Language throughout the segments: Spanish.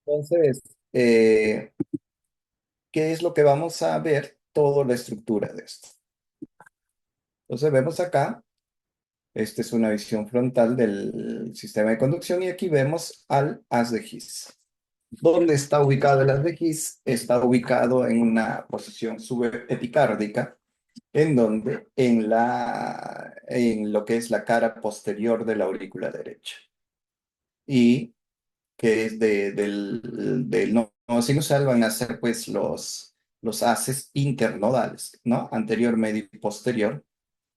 Entonces, ¿qué es lo que vamos a ver? Toda la estructura de esto. Entonces, vemos acá, esta es una visión frontal del sistema de conducción y aquí vemos al haz de His. ¿Dónde está ubicado el haz de His? Está ubicado en una posición subepicárdica, en donde en lo que es la cara posterior de la aurícula derecha. Y que es del nodo sinusal, van a ser pues los haces internodales, ¿no? Anterior, medio y posterior,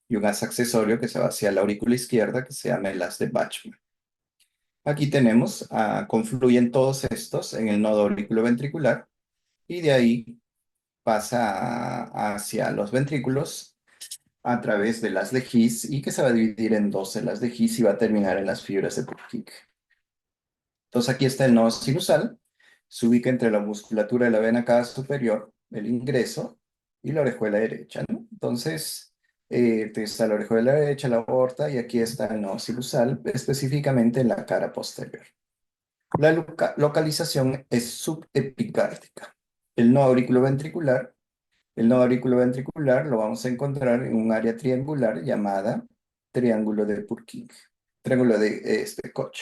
y un haz accesorio que se va hacia la aurícula izquierda, que se llama el haz de Bachmann. Aquí tenemos, confluyen todos estos en el nodo auriculoventricular, y de ahí pasa hacia los ventrículos a través del haz de His, y que se va a dividir en dos el haz de His y va a terminar en las fibras de Purkinje. Entonces aquí está el nodo sinusal, se ubica entre la musculatura de la vena cava superior, el ingreso y la orejuela derecha, ¿no? Entonces, está la orejuela derecha, la aorta, y aquí está el nodo sinusal, específicamente en la cara posterior. La localización es subepicárdica. El nodo auriculoventricular, el nodo auriculoventricular lo vamos a encontrar en un área triangular llamada triángulo de Purkinje, triángulo de Koch,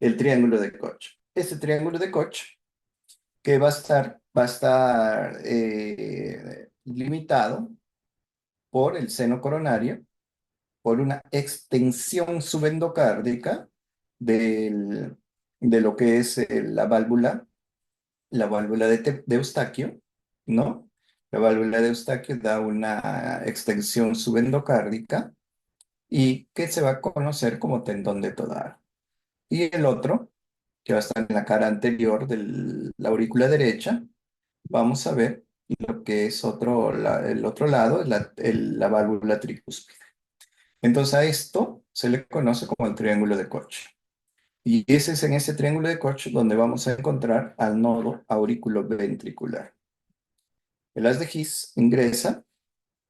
el triángulo de Koch. Este triángulo de Koch que va a estar limitado por el seno coronario, por una extensión subendocárdica del, de lo que es la válvula de Eustaquio, ¿no? La válvula de Eustaquio da una extensión subendocárdica y que se va a conocer como tendón de Todaro. Y el otro, que va a estar en la cara anterior de la aurícula derecha, vamos a ver lo que es el otro lado, la válvula tricúspide. Entonces a esto se le conoce como el triángulo de Koch. Y ese es en ese triángulo de Koch donde vamos a encontrar al nodo auriculoventricular. El haz de His ingresa,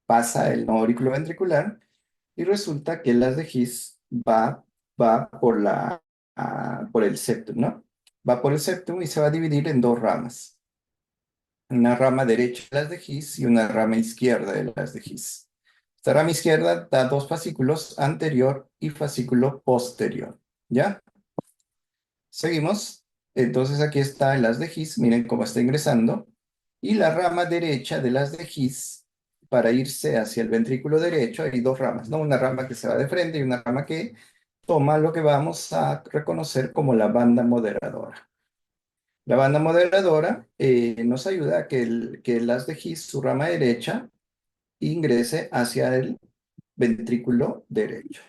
pasa el nodo auriculoventricular y resulta que el haz de His va por el septum, ¿no? Va por el septum y se va a dividir en dos ramas. Una rama derecha de las de His y una rama izquierda de las de His. Esta rama izquierda da dos fascículos, anterior y fascículo posterior. ¿Ya? Seguimos. Entonces aquí está el haz de His, miren cómo está ingresando. Y la rama derecha de las de His, para irse hacia el ventrículo derecho, hay dos ramas, ¿no? Una rama que se va de frente y una rama que toma lo que vamos a reconocer como la banda moderadora. La banda moderadora nos ayuda a que el haz de His, su rama derecha, ingrese hacia el ventrículo derecho.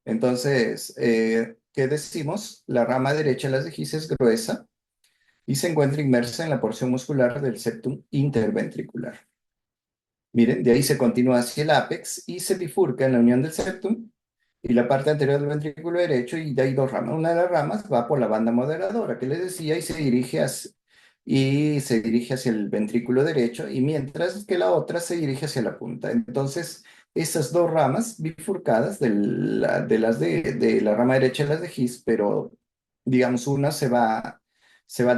Entonces, ¿qué decimos? La rama derecha de las de His es gruesa y se encuentra inmersa en la porción muscular del septum interventricular. Miren, de ahí se continúa hacia el ápex y se bifurca en la unión del septum y la parte anterior del ventrículo derecho, y de ahí dos ramas. Una de las ramas va por la banda moderadora que les decía y se dirige hacia el ventrículo derecho, y mientras que la otra se dirige hacia la punta. Entonces, esas dos ramas bifurcadas de la rama derecha de las de His, pero digamos una se va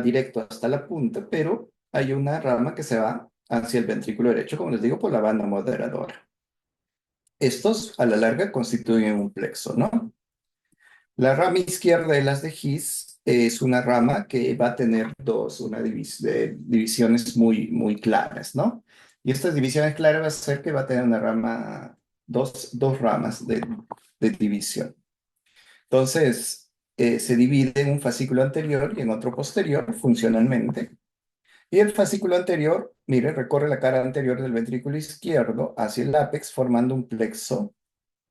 directo hasta la punta, pero hay una rama que se va hacia el ventrículo derecho, como les digo, por la banda moderadora. Estos a la larga constituyen un plexo, ¿no? La rama izquierda de las de His es una rama que va a tener divisiones muy, muy claras, ¿no? Y estas divisiones claras va a ser que va a tener una rama, dos ramas de división. Entonces, se divide en un fascículo anterior y en otro posterior, funcionalmente. Y el fascículo anterior, mire, recorre la cara anterior del ventrículo izquierdo hacia el ápex, formando un plexo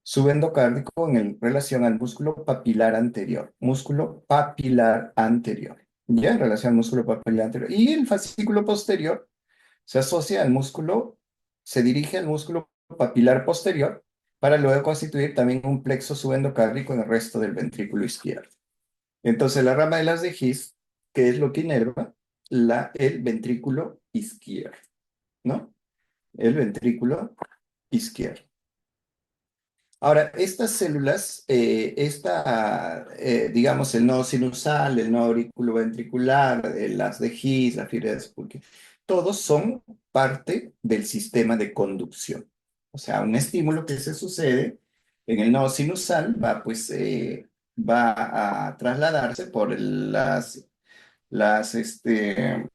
subendocárdico en relación al músculo papilar anterior. Músculo papilar anterior. ¿Ya? En relación al músculo papilar anterior. Y el fascículo posterior se asocia al músculo, se dirige al músculo papilar posterior para luego constituir también un plexo subendocárdico en el resto del ventrículo izquierdo. Entonces, la rama de las de His, que es lo que inerva el ventrículo izquierdo, ¿no? El ventrículo izquierdo. Ahora, estas células, digamos, el nodo sinusal, el nodo auriculoventricular, las de His, la fibra de Purkinje, todos son parte del sistema de conducción. O sea, un estímulo que se sucede en el nodo sinusal va a trasladarse por las, este,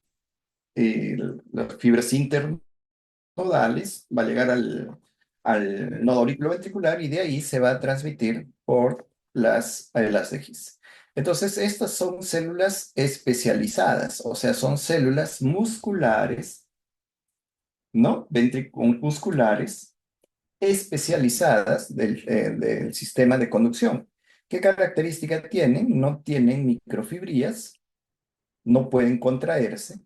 eh, las fibras nodales, va a llegar al nodo auriculoventricular y de ahí se va a transmitir por las de His. Entonces, estas son células especializadas, o sea, son células musculares, ¿no? Ventricular-musculares especializadas del sistema de conducción. ¿Qué característica tienen? No tienen microfibrillas, no pueden contraerse,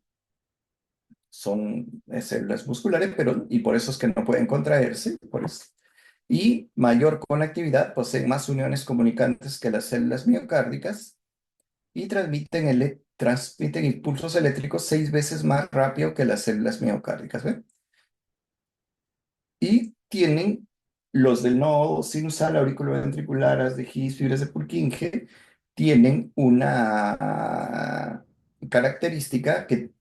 son células musculares, y por eso es que no pueden contraerse, por eso. Y mayor conectividad, poseen más uniones comunicantes que las células miocárdicas y transmiten impulsos eléctricos 6 veces más rápido que las células miocárdicas, ¿ven? Y tienen los del nodo sinusal, auriculoventricular, as de His, fibras de Purkinje, tienen una característica que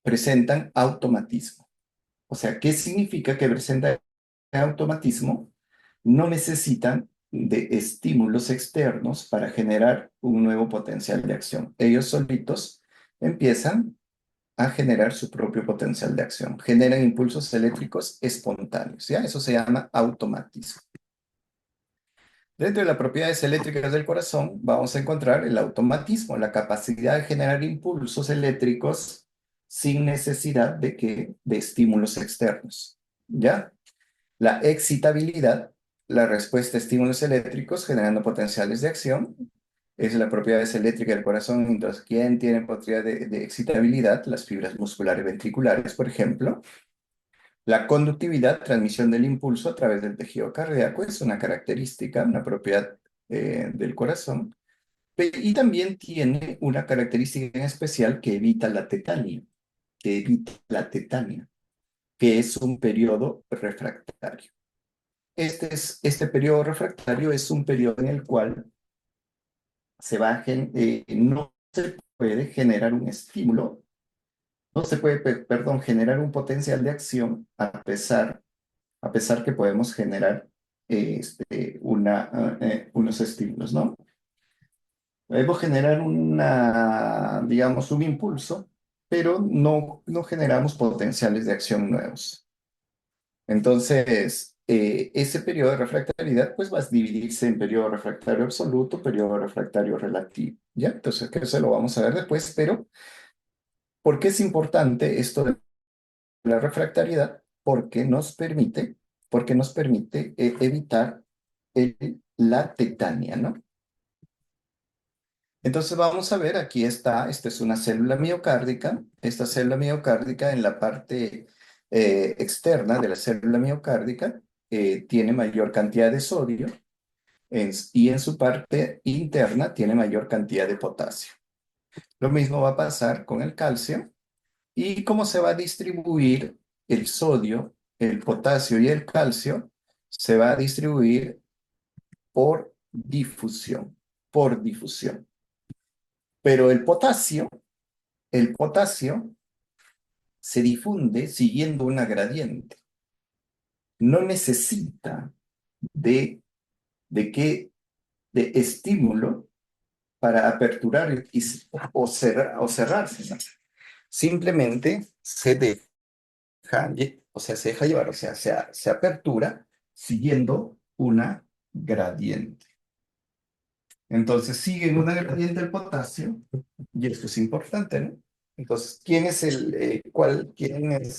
presentan automatismo. O sea, ¿qué significa que presentan automatismo? No necesitan de estímulos externos para generar un nuevo potencial de acción. Ellos solitos empiezan a generar su propio potencial de acción. Generan impulsos eléctricos espontáneos, ¿ya? Eso se llama automatismo. Dentro de las propiedades eléctricas del corazón vamos a encontrar el automatismo, la capacidad de generar impulsos eléctricos sin necesidad de estímulos externos, ¿ya? La excitabilidad, la respuesta a estímulos eléctricos generando potenciales de acción, es la propiedad eléctrica del corazón. Entonces, ¿quién tiene propiedad de excitabilidad? Las fibras musculares ventriculares, por ejemplo. La conductividad, transmisión del impulso a través del tejido cardíaco, es una característica, una propiedad del corazón. Y también tiene una característica en especial que evita la tetania, que es un periodo refractario. Este periodo refractario es un periodo en el cual no se puede generar un estímulo, no se puede, perdón, generar un potencial de acción a pesar que podemos generar unos estímulos, ¿no? Podemos generar digamos, un impulso, pero no generamos potenciales de acción nuevos. Entonces, ese periodo de refractariedad pues va a dividirse en periodo refractario absoluto, periodo refractario relativo, ¿ya? Entonces, que eso lo vamos a ver después, pero ¿por qué es importante esto de la refractariedad? Porque nos permite evitar la tetania, ¿no? Entonces vamos a ver, aquí está, esta es una célula miocárdica. Esta célula miocárdica en la parte externa de la célula miocárdica tiene mayor cantidad de sodio y en su parte interna tiene mayor cantidad de potasio. Lo mismo va a pasar con el calcio. ¿Y cómo se va a distribuir el sodio, el potasio y el calcio? Se va a distribuir por difusión, por difusión. Pero el potasio se difunde siguiendo una gradiente. No necesita de, de qué, de estímulo para aperturar o cerrarse, ¿no? Simplemente se deja llevar, o sea, se apertura siguiendo una gradiente. Entonces siguen una gradiente del potasio, y esto es importante, ¿no? Entonces, ¿quién es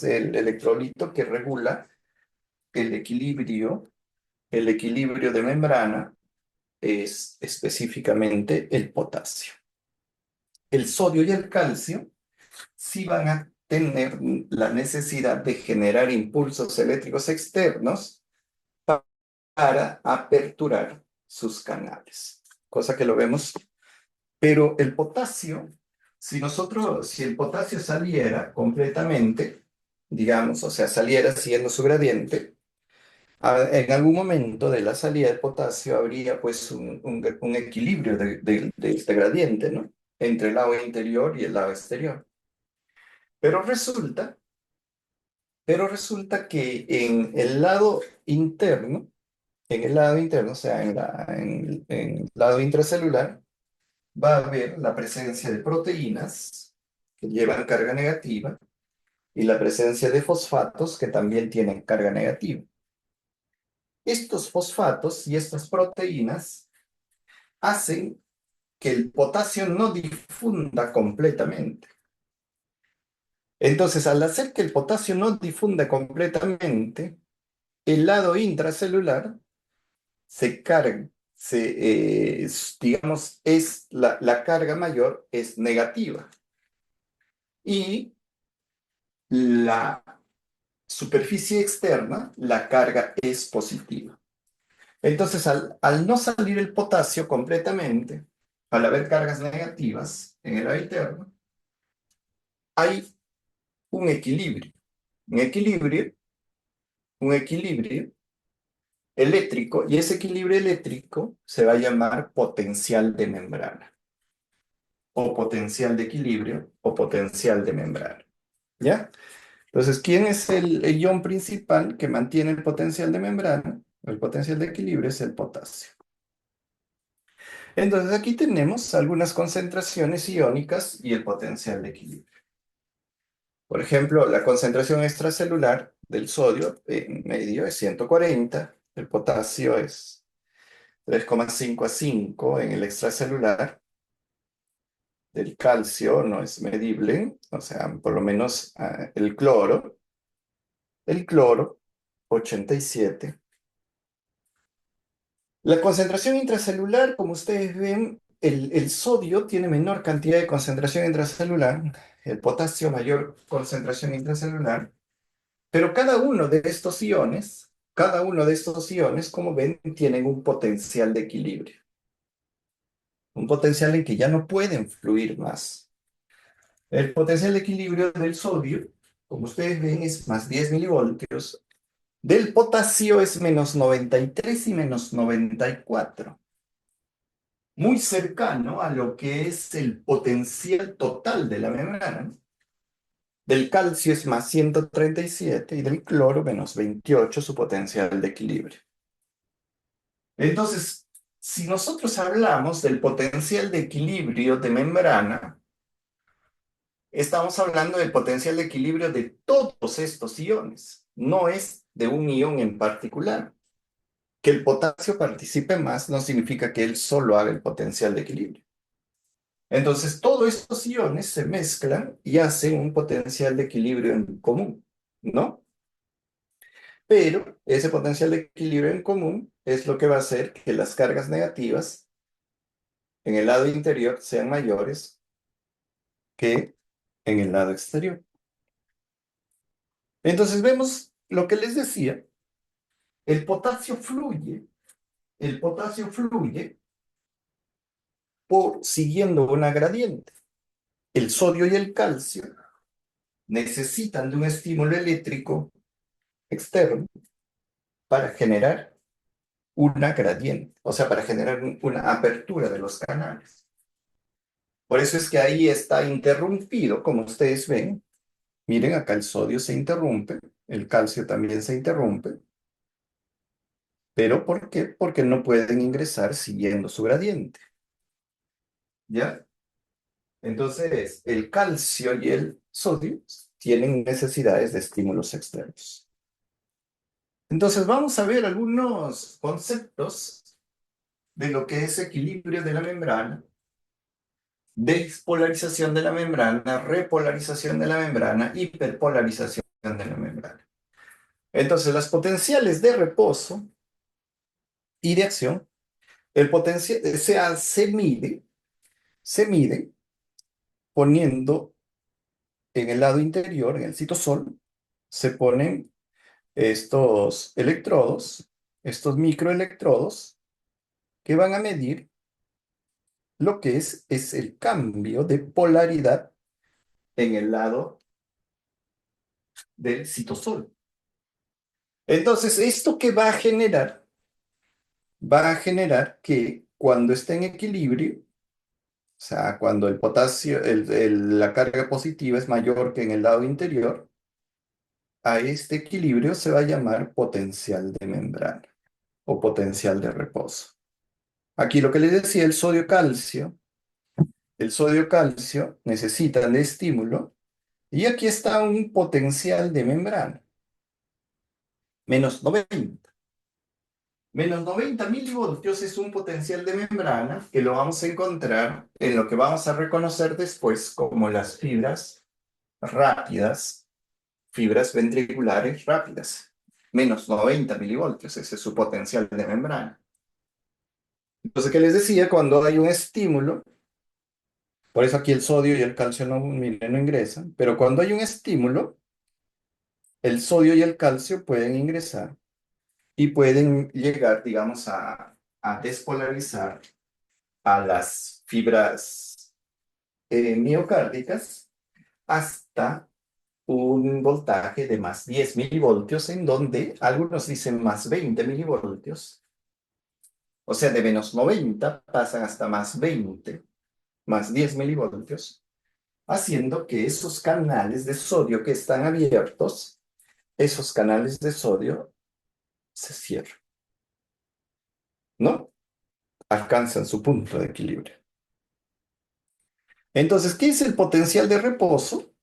el electrolito que regula el equilibrio? El equilibrio de membrana es específicamente el potasio. El sodio y el calcio sí van a tener la necesidad de generar impulsos eléctricos externos para aperturar sus canales, cosa que lo vemos. Pero el potasio, si el potasio saliera completamente, digamos, o sea, saliera siguiendo su gradiente, En algún momento de la salida del potasio habría pues un equilibrio de este gradiente, ¿no? Entre el lado interior y el lado exterior. Pero resulta, pero resulta que en el lado interno, o sea, en el lado intracelular, va a haber la presencia de proteínas que llevan carga negativa y la presencia de fosfatos que también tienen carga negativa. Estos fosfatos y estas proteínas hacen que el potasio no difunda completamente. Entonces, al hacer que el potasio no difunda completamente, el lado intracelular se carga, digamos, la carga mayor es negativa y la superficie externa, la carga es positiva. Entonces, al no salir el potasio completamente, al haber cargas negativas en el lado interno, hay un equilibrio, un equilibrio, un equilibrio eléctrico, y ese equilibrio eléctrico se va a llamar potencial de membrana, o potencial de equilibrio, o potencial de membrana. ¿Ya? Entonces, ¿quién es el ion principal que mantiene el potencial de membrana? El potencial de equilibrio es el potasio. Entonces, aquí tenemos algunas concentraciones iónicas y el potencial de equilibrio. Por ejemplo, la concentración extracelular del sodio en medio es 140, el potasio es 3,5 a 5 en el extracelular, del calcio no es medible, o sea, por lo menos el cloro 87. La concentración intracelular, como ustedes ven, el sodio tiene menor cantidad de concentración intracelular, el potasio mayor concentración intracelular, pero cada uno de estos iones, como ven, tienen un potencial de equilibrio, un potencial en que ya no pueden fluir más. El potencial de equilibrio del sodio, como ustedes ven, es más 10 milivoltios. Del potasio es menos 93 y menos 94, muy cercano a lo que es el potencial total de la membrana, ¿no? Del calcio es más 137 y del cloro menos 28 su potencial de equilibrio. Entonces, si nosotros hablamos del potencial de equilibrio de membrana, estamos hablando del potencial de equilibrio de todos estos iones, no es de un ion en particular. Que el potasio participe más no significa que él solo haga el potencial de equilibrio. Entonces, todos estos iones se mezclan y hacen un potencial de equilibrio en común, ¿no? Pero ese potencial de equilibrio en común es lo que va a hacer que las cargas negativas en el lado interior sean mayores que en el lado exterior. Entonces, vemos lo que les decía, el potasio fluye, el potasio fluye siguiendo una gradiente. El sodio y el calcio necesitan de un estímulo eléctrico externo para generar una gradiente, o sea, para generar una apertura de los canales. Por eso es que ahí está interrumpido, como ustedes ven. Miren, acá el sodio se interrumpe, el calcio también se interrumpe. ¿Pero por qué? Porque no pueden ingresar siguiendo su gradiente. ¿Ya? Entonces, el calcio y el sodio tienen necesidades de estímulos externos. Entonces, vamos a ver algunos conceptos de lo que es equilibrio de la membrana, despolarización de la membrana, repolarización de la membrana, hiperpolarización de la membrana. Entonces, las potenciales de reposo y de acción, el potencial se mide poniendo en el lado interior, en el citosol, se ponen estos electrodos, estos microelectrodos, que van a medir lo que es el cambio de polaridad en el lado del citosol. Entonces, ¿esto qué va a generar? Va a generar que cuando esté en equilibrio, o sea, cuando el potasio, la carga positiva es mayor que en el lado interior, a este equilibrio se va a llamar potencial de membrana o potencial de reposo. Aquí lo que les decía, el sodio-calcio necesitan de estímulo y aquí está un potencial de membrana, menos 90. Menos 90 milivoltios es un potencial de membrana que lo vamos a encontrar en lo que vamos a reconocer después como las fibras rápidas, fibras ventriculares rápidas. Menos 90 milivoltios, ese es su potencial de membrana. Entonces, ¿qué les decía? Cuando hay un estímulo, por eso aquí el sodio y el calcio no, miren, no ingresan, pero cuando hay un estímulo, el sodio y el calcio pueden ingresar y pueden llegar, digamos, a despolarizar a las fibras miocárdicas hasta un voltaje de más 10 milivoltios, en donde algunos dicen más 20 milivoltios, o sea, de menos 90 pasan hasta más 20, más 10 milivoltios, haciendo que esos canales de sodio que están abiertos, esos canales de sodio se cierren, ¿no? Alcanzan su punto de equilibrio. Entonces, ¿qué es el potencial de reposo?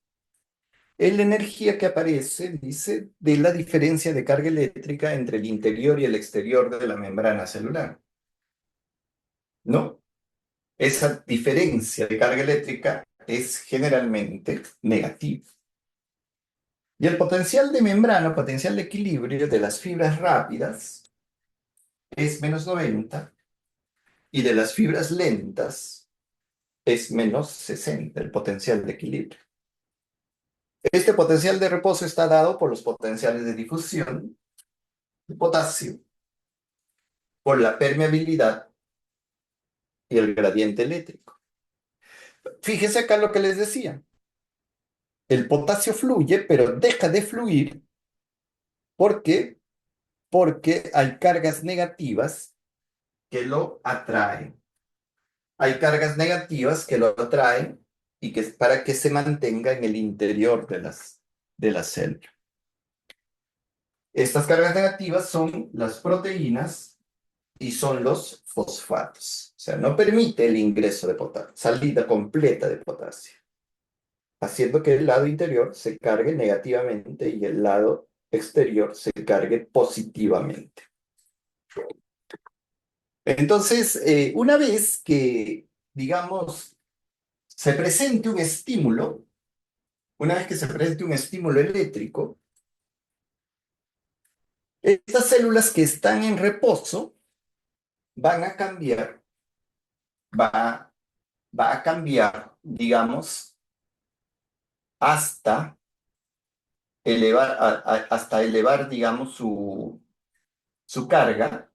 Es la energía que aparece, dice, de la diferencia de carga eléctrica entre el interior y el exterior de la membrana celular, ¿no? Esa diferencia de carga eléctrica es generalmente negativa. Y el potencial de membrana, potencial de equilibrio de las fibras rápidas es menos 90 y de las fibras lentas es menos 60, el potencial de equilibrio. Este potencial de reposo está dado por los potenciales de difusión de potasio, por la permeabilidad y el gradiente eléctrico. Fíjese acá lo que les decía. El potasio fluye, pero deja de fluir. ¿Por qué? Porque hay cargas negativas que lo atraen. Hay cargas negativas que lo atraen y que es para que se mantenga en el interior de la célula. Estas cargas negativas son las proteínas y son los fosfatos. O sea, no permite el ingreso de potasio, salida completa de potasio, haciendo que el lado interior se cargue negativamente y el lado exterior se cargue positivamente. Entonces, una vez que, digamos, se presente un estímulo, una vez que se presente un estímulo eléctrico, estas células que están en reposo van a cambiar, va, va a cambiar, digamos, hasta hasta elevar, digamos, su carga,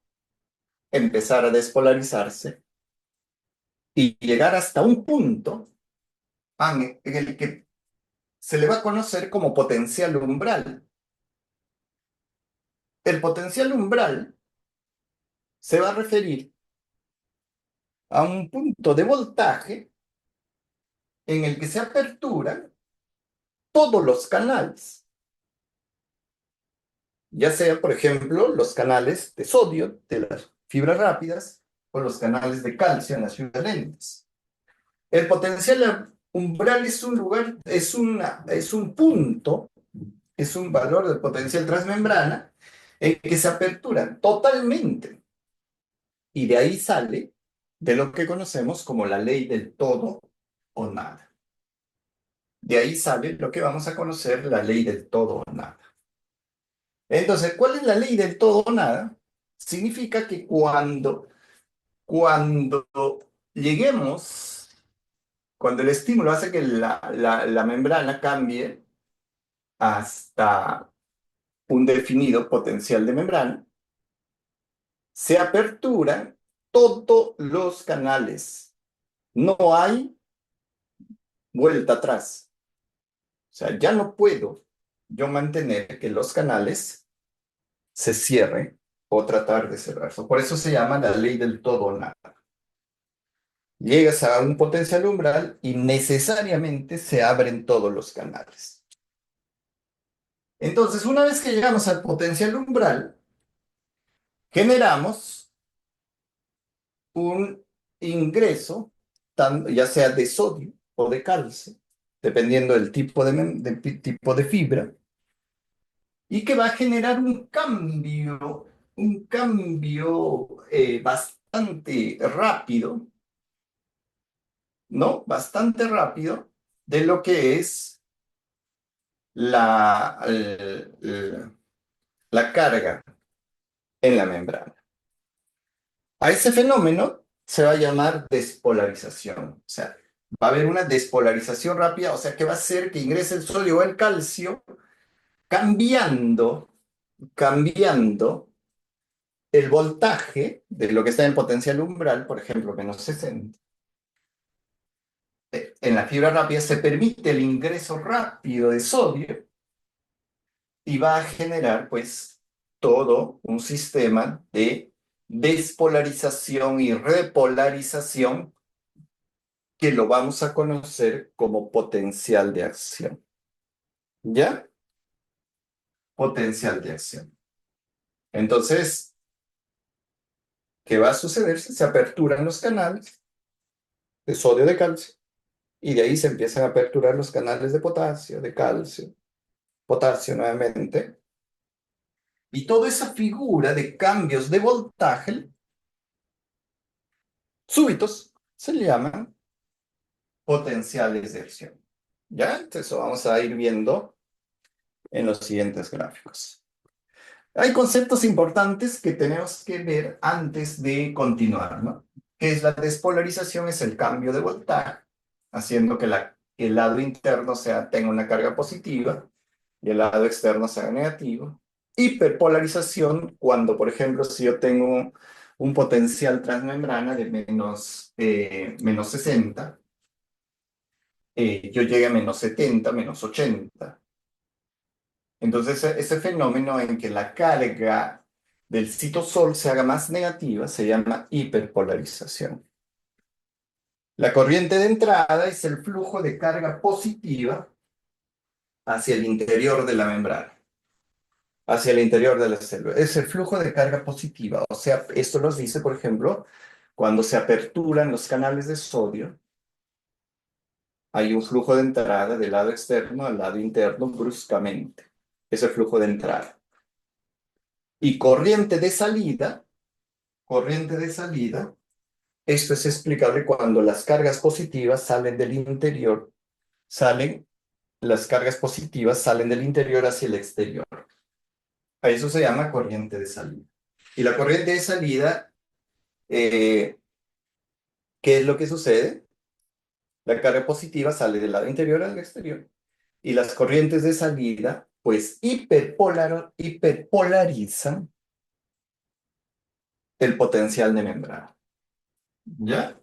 empezar a despolarizarse y llegar hasta un punto en el que se le va a conocer como potencial umbral. El potencial umbral se va a referir a un punto de voltaje en el que se aperturan todos los canales, ya sea, por ejemplo, los canales de sodio de las fibras rápidas o los canales de calcio en las fibras lentas. El potencial umbral es un lugar, es un punto, es un valor del potencial transmembrana en que se apertura totalmente. Y de ahí sale de lo que conocemos como la ley del todo o nada. De ahí sale lo que vamos a conocer, la ley del todo o nada. Entonces, ¿cuál es la ley del todo o nada? Significa que cuando lleguemos, cuando el estímulo hace que la membrana cambie hasta un definido potencial de membrana, se aperturan todos los canales. No hay vuelta atrás. O sea, ya no puedo yo mantener que los canales se cierre o tratar de cerrarse. Por eso se llama la ley del todo o nada. Llegas a un potencial umbral y necesariamente se abren todos los canales. Entonces, una vez que llegamos al potencial umbral, generamos un ingreso, ya sea de sodio o de calcio, dependiendo del tipo de fibra, y que va a generar un cambio bastante rápido, ¿no? Bastante rápido de lo que es la, la carga en la membrana. A ese fenómeno se va a llamar despolarización. O sea, va a haber una despolarización rápida, o sea, que va a hacer que ingrese el sodio o el calcio cambiando, cambiando el voltaje de lo que está en el potencial umbral, por ejemplo, -60. En la fibra rápida se permite el ingreso rápido de sodio y va a generar, pues, todo un sistema de despolarización y repolarización que lo vamos a conocer como potencial de acción. ¿Ya? Potencial de acción. Entonces, ¿qué va a suceder si se aperturan los canales de sodio, de calcio? Y de ahí se empiezan a aperturar los canales de potasio, de calcio, potasio nuevamente. Y toda esa figura de cambios de voltaje súbitos se le llaman potenciales de acción. ¿Ya? Entonces, eso vamos a ir viendo en los siguientes gráficos. Hay conceptos importantes que tenemos que ver antes de continuar, ¿no? ¿Qué es la despolarización? Es el cambio de voltaje, haciendo que el lado interno tenga una carga positiva y el lado externo sea negativo. Hiperpolarización, cuando, por ejemplo, si yo tengo un potencial transmembrana de menos 60, yo llegue a -70, -80. Entonces, ese fenómeno en que la carga del citosol se haga más negativa se llama hiperpolarización. La corriente de entrada es el flujo de carga positiva hacia el interior de la membrana, hacia el interior de la célula. Es el flujo de carga positiva. O sea, esto nos dice, por ejemplo, cuando se aperturan los canales de sodio, hay un flujo de entrada del lado externo al lado interno bruscamente. Es el flujo de entrada. Y corriente de salida, esto es explicable cuando las cargas positivas salen del interior, las cargas positivas salen del interior hacia el exterior. A eso se llama corriente de salida. Y la corriente de salida, ¿qué es lo que sucede? La carga positiva sale del lado interior al exterior. Y las corrientes de salida, pues, hiperpolarizan el potencial de membrana. ¿Ya?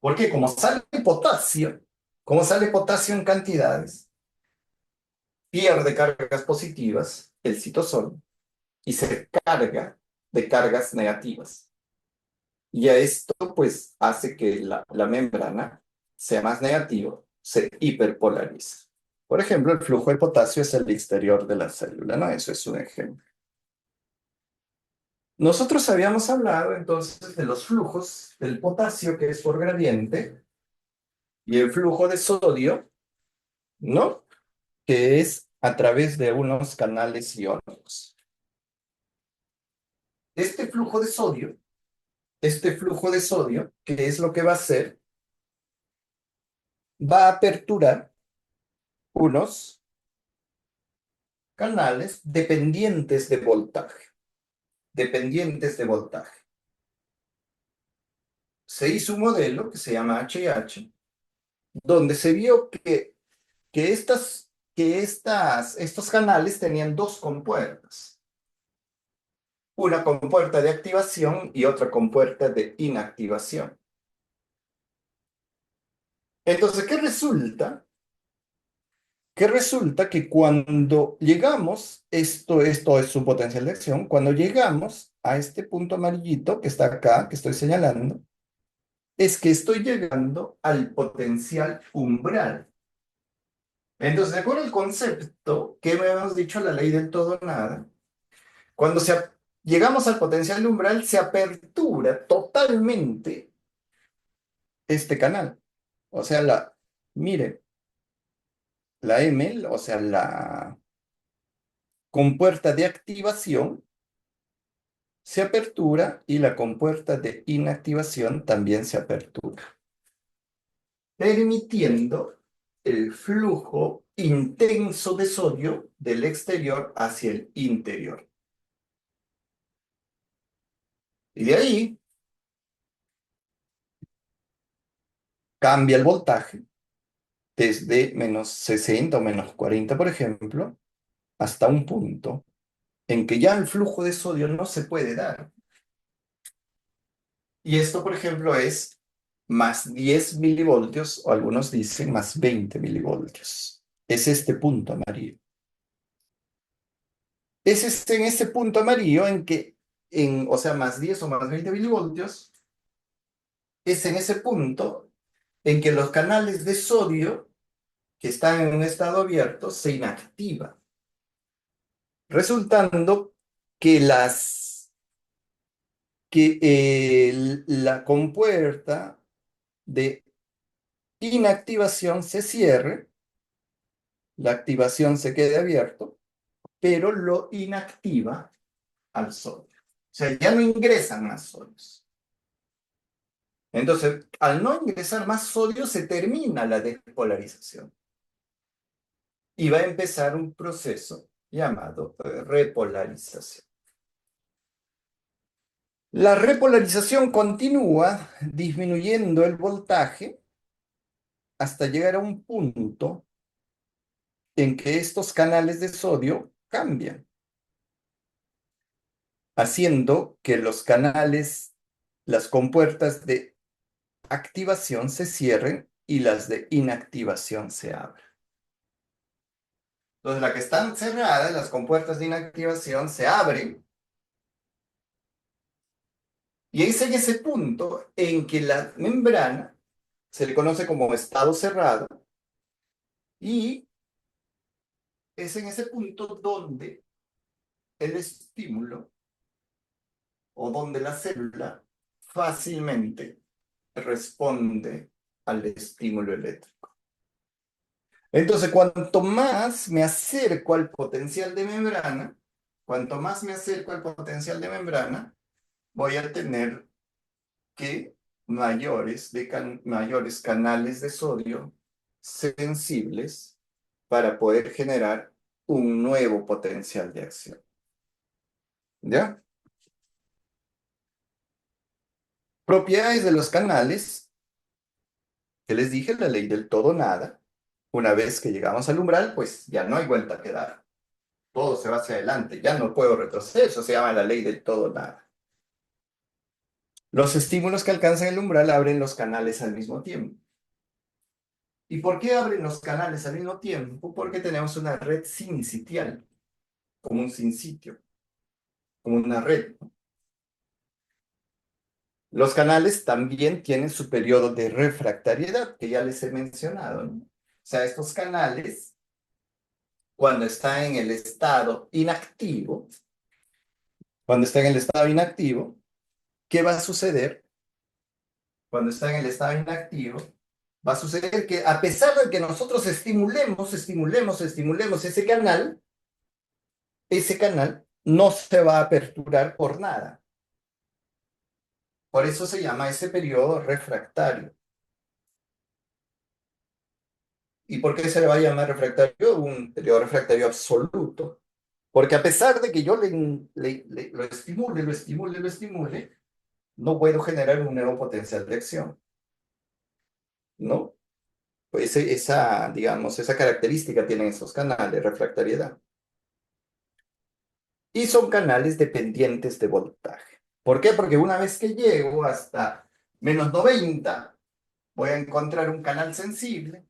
Porque como sale potasio en cantidades, pierde cargas positivas el citosol y se carga de cargas negativas. Y a esto pues hace que la membrana sea más negativo, se hiperpolariza. Por ejemplo, el flujo de potasio es el exterior de la célula, ¿no? Eso es un ejemplo. Nosotros habíamos hablado entonces de los flujos del potasio, que es por gradiente, y el flujo de sodio, ¿no? Que es a través de unos canales iónicos. Este flujo de sodio, ¿qué es lo que va a hacer? Va a aperturar unos canales dependientes de voltaje, dependientes de voltaje. Se hizo un modelo que se llama HH, donde se vio que estos canales tenían dos compuertas. Una compuerta de activación y otra compuerta de inactivación. Entonces, ¿qué resulta? Que resulta que cuando llegamos, esto es su potencial de acción, cuando llegamos a este punto amarillito que está acá, que estoy señalando, es que estoy llegando al potencial umbral. Entonces, de acuerdo al concepto que hemos dicho, la ley del todo o nada, cuando llegamos al potencial umbral, se apertura totalmente este canal. O sea, miren, la M, o sea, la compuerta de activación se apertura y la compuerta de inactivación también se apertura, permitiendo el flujo intenso de sodio del exterior hacia el interior. Y de ahí cambia el voltaje desde -60 o -40, por ejemplo, hasta un punto en que ya el flujo de sodio no se puede dar. Y esto, por ejemplo, es +10 milivoltios, o algunos dicen +20 milivoltios. Es este punto amarillo. Es en este punto amarillo en que, o sea, +10 o +20 milivoltios, es en ese punto en que los canales de sodio que están en un estado abierto se inactivan, resultando que la compuerta de inactivación se cierre, la activación se quede abierto, pero lo inactiva al sodio. O sea, ya no ingresan más sodios. Entonces, al no ingresar más sodio, se termina la despolarización y va a empezar un proceso llamado repolarización. La repolarización continúa disminuyendo el voltaje hasta llegar a un punto en que estos canales de sodio cambian, haciendo que las compuertas de activación se cierren y las de inactivación se abran. Entonces, las que están cerradas, las compuertas de inactivación, se abren y es en ese punto en que la membrana se le conoce como estado cerrado y es en ese punto donde el estímulo o donde la célula fácilmente responde al estímulo eléctrico. Entonces, cuanto más me acerco al potencial de membrana, cuanto más me acerco al potencial de membrana, voy a tener que mayores canales de sodio sensibles para poder generar un nuevo potencial de acción. ¿Ya? Propiedades de los canales, que les dije, la ley del todo nada. Una vez que llegamos al umbral, pues ya no hay vuelta que dar. Todo se va hacia adelante, ya no puedo retroceder, eso se llama la ley del todo nada. Los estímulos que alcanzan el umbral abren los canales al mismo tiempo. ¿Y por qué abren los canales al mismo tiempo? Porque tenemos una red sincitial, como un sinsitio, como una red. Los canales también tienen su periodo de refractariedad, que ya les he mencionado, ¿no? O sea, estos canales, cuando están en el estado inactivo, ¿qué va a suceder? Cuando está en el estado inactivo, va a suceder que a pesar de que nosotros estimulemos ese canal no se va a aperturar por nada. Por eso se llama ese periodo refractario. ¿Y por qué se le va a llamar refractario? Un periodo refractario absoluto. Porque a pesar de que yo lo estimule, no puedo generar un nuevo potencial de acción, ¿no? Pues digamos, esa característica tienen esos canales, refractariedad. Y son canales dependientes de voltaje. ¿Por qué? Porque una vez que llego hasta -90, voy a encontrar un canal sensible.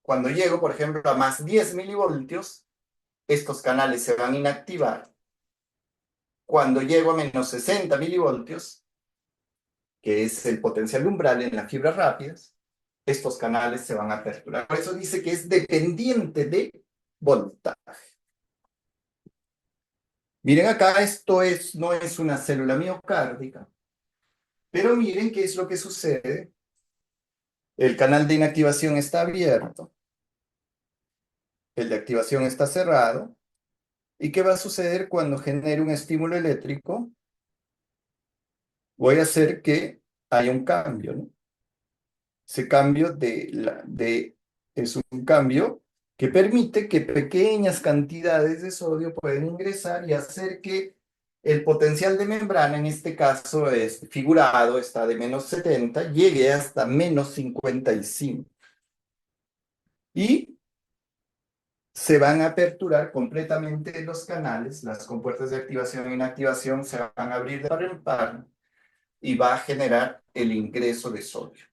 Cuando llego, por ejemplo, a más 10 milivoltios, estos canales se van a inactivar. Cuando llego a menos 60 milivoltios, que es el potencial umbral en las fibras rápidas, estos canales se van a aperturar. Por eso dice que es dependiente de voltaje. Miren acá, no es una célula miocárdica, pero miren qué es lo que sucede. El canal de inactivación está abierto, el de activación está cerrado. ¿Y qué va a suceder cuando genere un estímulo eléctrico? Voy a hacer que haya un cambio, ¿no? Ese cambio es un cambio que permite que pequeñas cantidades de sodio pueden ingresar y hacer que el potencial de membrana, en este caso es figurado, está de menos 70, llegue hasta menos 55. Y se van a aperturar completamente los canales, las compuertas de activación e inactivación se van a abrir de par en par y va a generar el ingreso de sodio,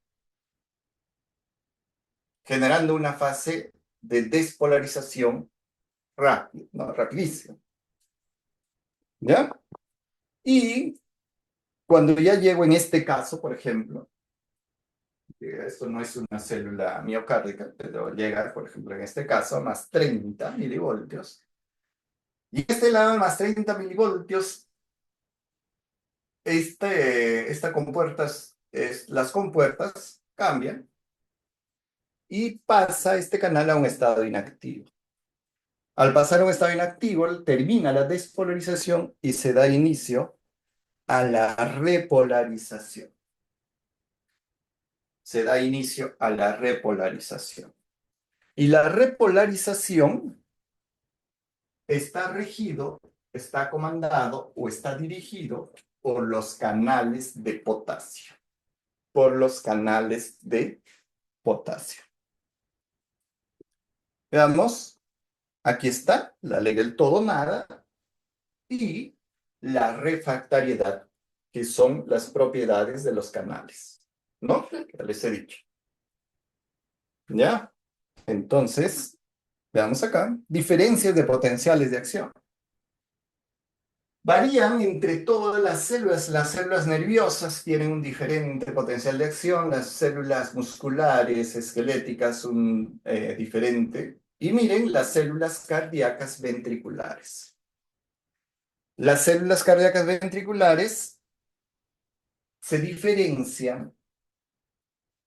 generando una fase de despolarización rápida, ¿no? Rapidísima. ¿Ya? Y cuando ya llego en este caso, por ejemplo, esto no es una célula miocárdica, pero llega, por ejemplo, en este caso, a más 30 milivoltios. Y este lado, más 30 milivoltios, las compuertas cambian y pasa este canal a un estado inactivo. Al pasar a un estado inactivo, termina la despolarización y se da inicio a la repolarización. Se da inicio a la repolarización. Y la repolarización está comandado o está dirigido por los canales de potasio. Por los canales de potasio. Veamos, aquí está la ley del todo nada y la refractariedad, que son las propiedades de los canales, ¿no? Ya les he dicho. ¿Ya? Entonces, veamos acá, diferencias de potenciales de acción. Varían entre todas las células nerviosas tienen un diferente potencial de acción, las células musculares, esqueléticas, un diferente. Y miren las células cardíacas ventriculares. Las células cardíacas ventriculares se diferencian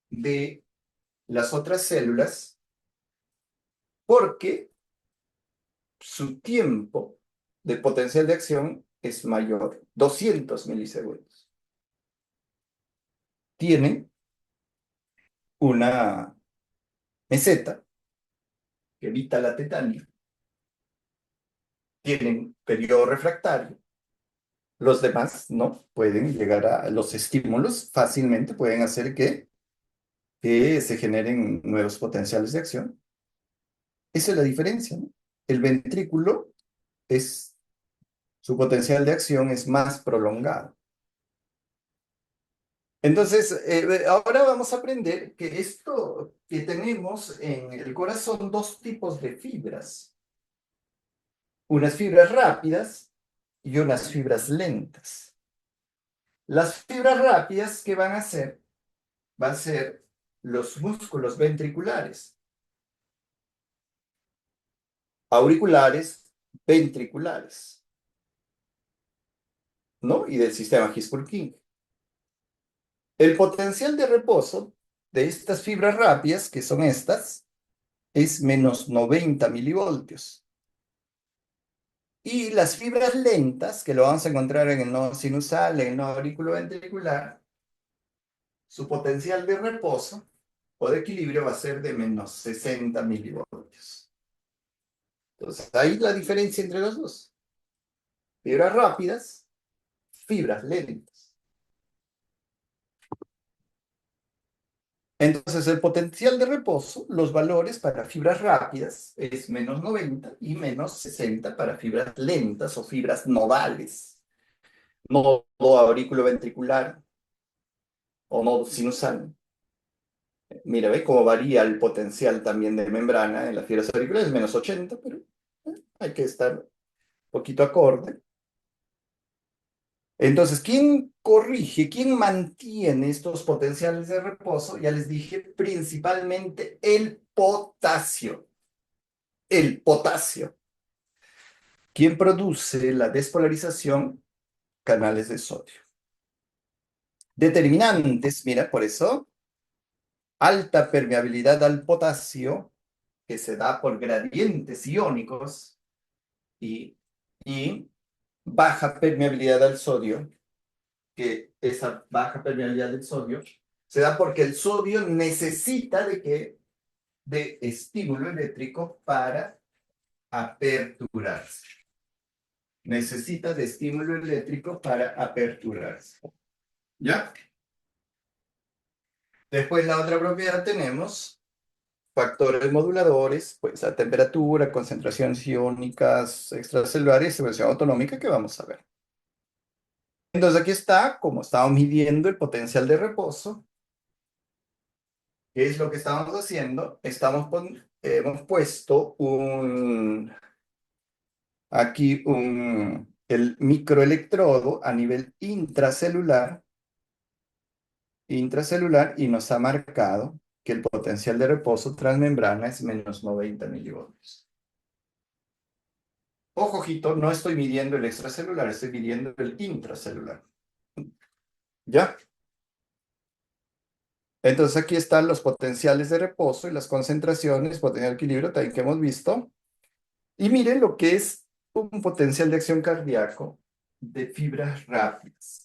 de las otras células porque su tiempo de potencial de acción es mayor, 200 milisegundos. Tienen una meseta que evita la tetania, tienen periodo refractario, los demás no pueden llegar a los estímulos fácilmente, pueden hacer que se generen nuevos potenciales de acción. Esa es la diferencia, ¿no? El ventrículo su potencial de acción es más prolongado. Entonces, ahora vamos a aprender que esto que tenemos en el corazón, dos tipos de fibras. Unas fibras rápidas y unas fibras lentas. Las fibras rápidas, ¿qué van a hacer? Van a ser los músculos ventriculares, auriculares, ventriculares, ¿no? Y del sistema His-Purkinje. El potencial de reposo de estas fibras rápidas, que son estas, es menos 90 milivoltios. Y las fibras lentas, que lo vamos a encontrar en el nodo sinusal, en el nodo auriculoventricular, su potencial de reposo o de equilibrio va a ser de menos 60 milivoltios. Entonces, ahí la diferencia entre los dos. Fibras rápidas, fibras lentas. Entonces, el potencial de reposo, los valores para fibras rápidas es menos 90 y menos 60 para fibras lentas o fibras nodales. Nodo auriculoventricular o nodo sinusal. Mira, ¿ve cómo varía el potencial también de membrana en las fibras auriculares? -80, pero hay que estar un poquito acorde. Entonces, ¿quién corrige, quién mantiene estos potenciales de reposo? Ya les dije, principalmente el potasio. El potasio. ¿Quién produce la despolarización? Canales de sodio. Determinantes, mira, por eso, alta permeabilidad al potasio, que se da por gradientes iónicos, y, y baja permeabilidad al sodio, que esa baja permeabilidad del sodio se da porque el sodio necesita de estímulo eléctrico para aperturarse. Necesita de estímulo eléctrico para aperturarse. ¿Ya? Después la otra propiedad tenemos factores moduladores, pues la temperatura, concentraciones iónicas extracelulares y presión autonómica que vamos a ver. Entonces aquí está, como estamos midiendo el potencial de reposo, ¿qué es lo que estamos haciendo? Hemos puesto aquí el microelectrodo a nivel intracelular y nos ha marcado que el potencial de reposo transmembrana es -90 milivoltios. Ojo, ojito, no estoy midiendo el extracelular, estoy midiendo el intracelular. ¿Ya? Entonces aquí están los potenciales de reposo y las concentraciones, potencial de equilibrio también que hemos visto. Y miren lo que es un potencial de acción cardíaco de fibras rápidas.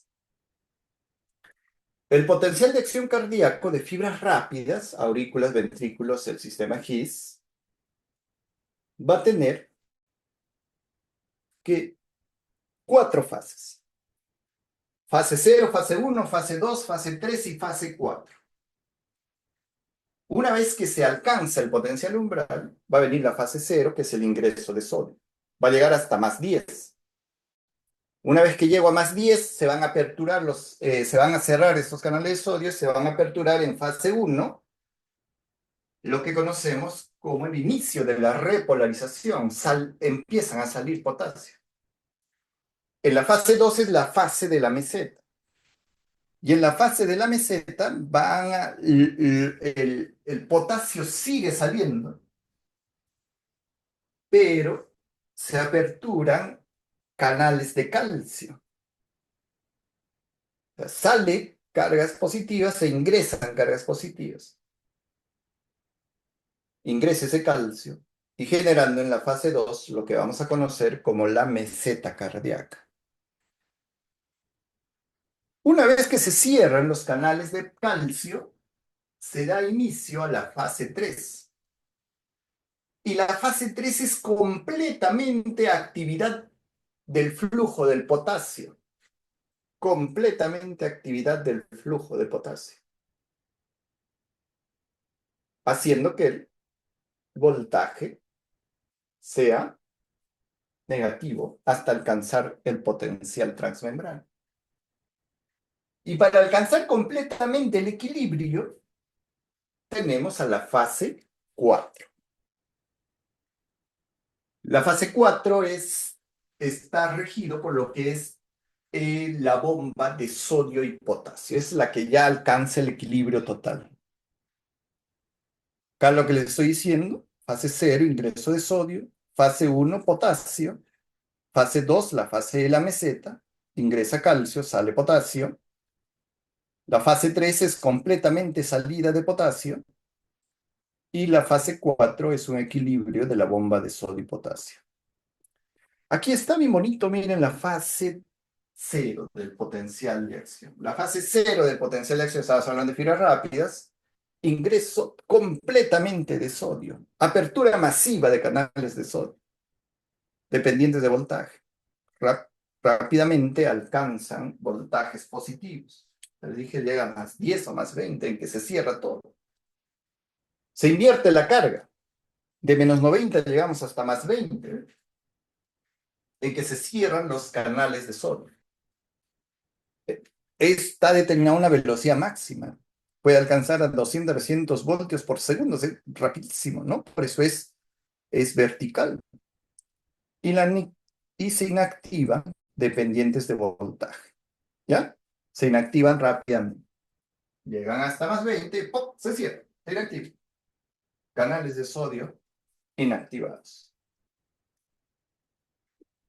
El potencial de acción cardíaco de fibras rápidas, aurículas, ventrículos, el sistema GIS, va a tener que 4 fases. Fase 0, fase 1, fase 2, fase 3 y fase 4. Una vez que se alcanza el potencial umbral, va a venir la fase 0, que es el ingreso de sodio. Va a llegar hasta +10. Una vez que llego a +10, se van a aperturar se van a cerrar estos canales de sodio, se van a aperturar en fase 1, lo que conocemos como el inicio de la repolarización. Empiezan a salir potasio. En la fase 2 es la fase de la meseta. Y en la fase de la meseta el potasio sigue saliendo, pero se aperturan canales de calcio. O sea, sale cargas positivas e ingresan cargas positivas. Ingresa ese calcio y generando en la fase 2 lo que vamos a conocer como la meseta cardíaca. Una vez que se cierran los canales de calcio, se da inicio a la fase 3. Y la fase 3 es completamente actividad del flujo del potasio. Completamente actividad del flujo de potasio. Haciendo que el voltaje sea negativo hasta alcanzar el potencial transmembrana. Y para alcanzar completamente el equilibrio, tenemos a la fase 4. La fase 4 está regido por lo que es la bomba de sodio y potasio. Es la que ya alcanza el equilibrio total. Acá lo que les estoy diciendo, fase 0, ingreso de sodio, fase 1, potasio, fase 2, la fase de la meseta, ingresa calcio, sale potasio, la fase 3 es completamente salida de potasio, y la fase 4 es un equilibrio de la bomba de sodio y potasio. Aquí está mi monito, miren la fase 0 del potencial de acción. La fase 0 del potencial de acción, estabas hablando de fibras rápidas, ingreso completamente de sodio, apertura masiva de canales de sodio, dependientes de voltaje. Rápidamente alcanzan voltajes positivos. Les dije, llega a +10 o +20, en que se cierra todo. Se invierte la carga. De -90 llegamos hasta +20, en que se cierran los canales de sodio. Está determinada una velocidad máxima. puede alcanzar a 200, 300 voltios por segundo, es rapidísimo, ¿no? Por eso es vertical. Y, y se inactivan dependientes de voltaje, ¿ya? Se inactivan rápidamente. Llegan hasta más 20, ¡pop! Se cierra, se inactiva. Canales de sodio inactivados.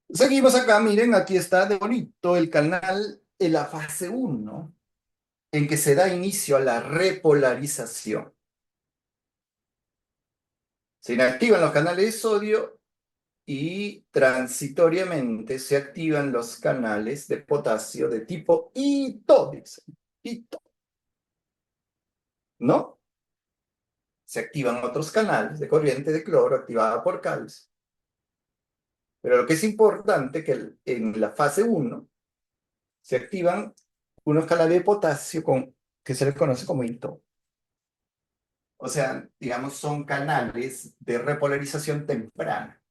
Seguimos acá, miren, aquí está de bonito el canal en la fase 1, en que se da inicio a la repolarización. Se inactivan los canales de sodio y transitoriamente se activan los canales de potasio de tipo ITO, dicen. ITO, ¿no? Se activan otros canales de corriente de cloro activada por calcio. Pero lo que es importante es que en la fase 1 se activan unos canales de potasio que se les conoce como ITO. O sea, digamos, son canales de repolarización temprana.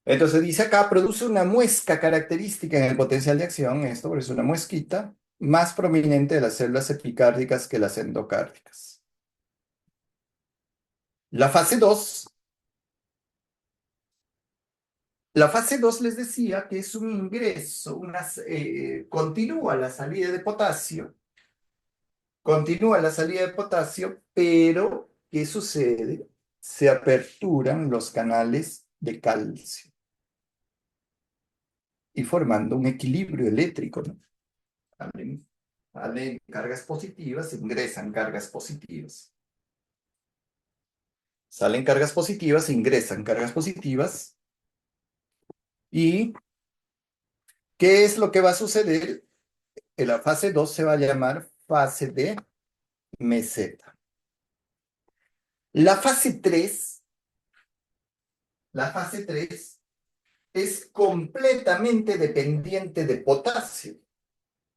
Entonces dice acá, produce una muesca característica en el potencial de acción, esto por eso es una muesquita, más prominente de las células epicárdicas que las endocárdicas. La fase 2, la fase 2 les decía que es un ingreso, continúa la salida de potasio, pero ¿qué sucede? Se aperturan los canales de calcio y formando un equilibrio eléctrico, ¿no? Salen cargas positivas, ingresan cargas positivas. Salen cargas positivas, ingresan cargas positivas. ¿Y qué es lo que va a suceder? En la fase 2 se va a llamar fase de meseta. La fase 3, la fase 3 es completamente dependiente de potasio.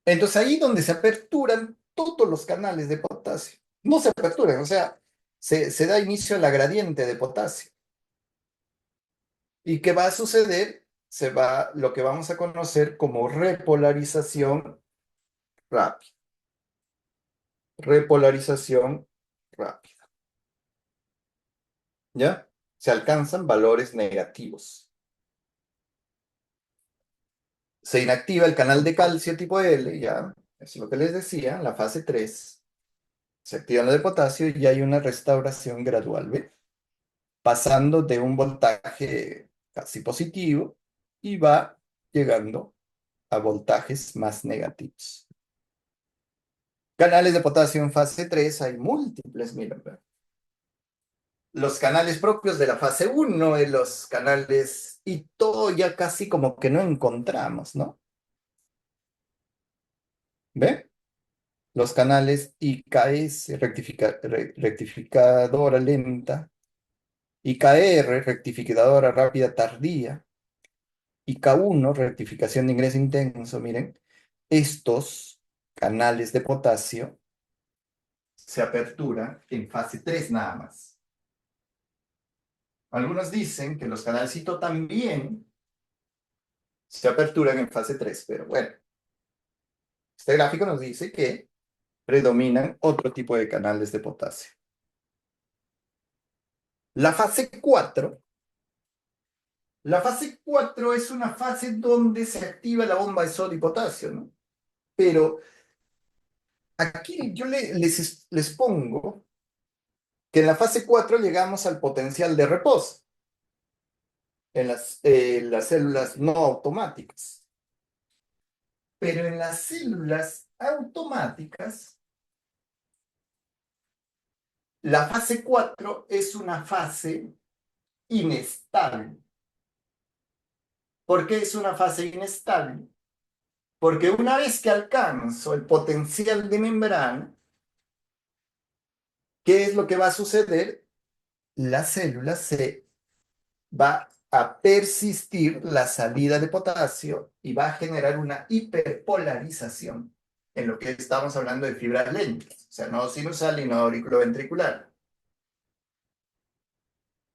Entonces ahí donde se aperturan todos los canales de potasio. No se aperturan, o sea, se da inicio a la gradiente de potasio. ¿Y qué va a suceder? Lo que vamos a conocer como repolarización rápida. Repolarización rápida. ¿Ya? Se alcanzan valores negativos. Se inactiva el canal de calcio tipo L, ¿ya? Eso es lo que les decía, la fase 3. Se activa lo de potasio y hay una restauración gradual, ¿ve? Pasando de un voltaje casi positivo y va llegando a voltajes más negativos. Canales de potasio en fase 3 hay múltiples, miren. Los canales propios de la fase 1 y los canales y todo ya casi como que no encontramos, ¿no? ¿Ve? Los canales IKS, rectificadora lenta, IKR, rectificadora rápida tardía, IK1, rectificación de ingreso intenso, miren, estos canales de potasio se aperturan en fase 3 nada más. Algunos dicen que los canales CITO también se aperturan en fase 3, pero bueno, este gráfico nos dice que predominan otro tipo de canales de potasio. La fase 4, la fase 4 es una fase donde se activa la bomba de sodio y potasio, ¿no? Pero aquí yo les pongo que en la fase 4 llegamos al potencial de reposo en las células no automáticas. Pero en las células automáticas, la fase 4 es una fase inestable. ¿Por qué es una fase inestable? Porque una vez que alcanzo el potencial de membrana, ¿qué es lo que va a suceder? La célula se va a persistir la salida de potasio y va a generar una hiperpolarización en lo que estamos hablando de fibras lentas, o sea, no sinusal y no auriculoventricular.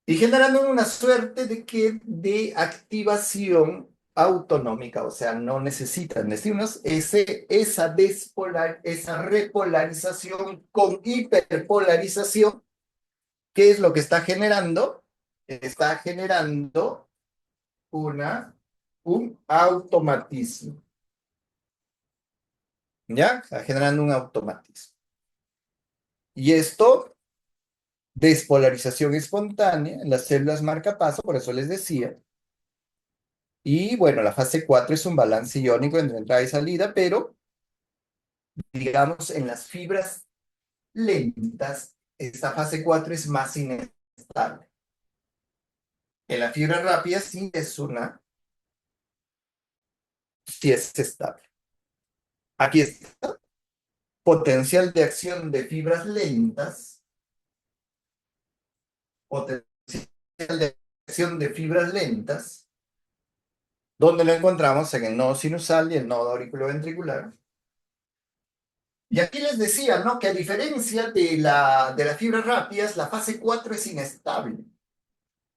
Y generando una suerte de activación autonómica, o sea, no necesitan estímulos, esa repolarización con hiperpolarización, ¿qué es lo que está generando? Está generando un automatismo. ¿Ya? Está generando un automatismo. Y esto, despolarización espontánea en las células marcapaso, por eso les decía. Y bueno, la fase 4 es un balance iónico entre entrada y salida, pero digamos en las fibras lentas, esta fase 4 es más inestable. En la fibra rápida sí es estable. Aquí está, potencial de acción de fibras lentas, potencial de acción de fibras lentas, donde lo encontramos en el nodo sinusal y el nodo auriculoventricular. Y aquí les decía, ¿no? Que a diferencia de las fibras rápidas, la fase 4 es inestable.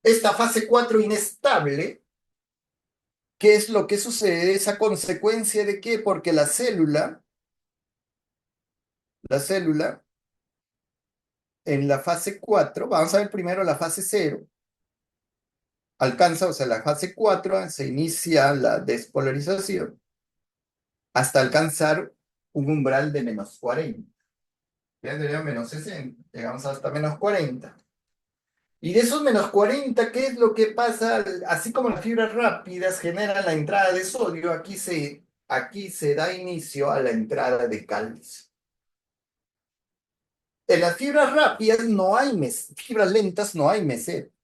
Esta fase 4 inestable, ¿qué es lo que sucede? ¿Es a consecuencia de qué? Porque la célula en la fase 4, vamos a ver primero la fase 0, alcanza, o sea, la fase 4 se inicia la despolarización hasta alcanzar un umbral de -40. Ya sería -60, llegamos hasta -40. Y de esos -40, ¿qué es lo que pasa? Así como las fibras rápidas generan la entrada de sodio, aquí se da inicio a la entrada de calcio. En las fibras rápidas no hay fibras lentas no hay meseta,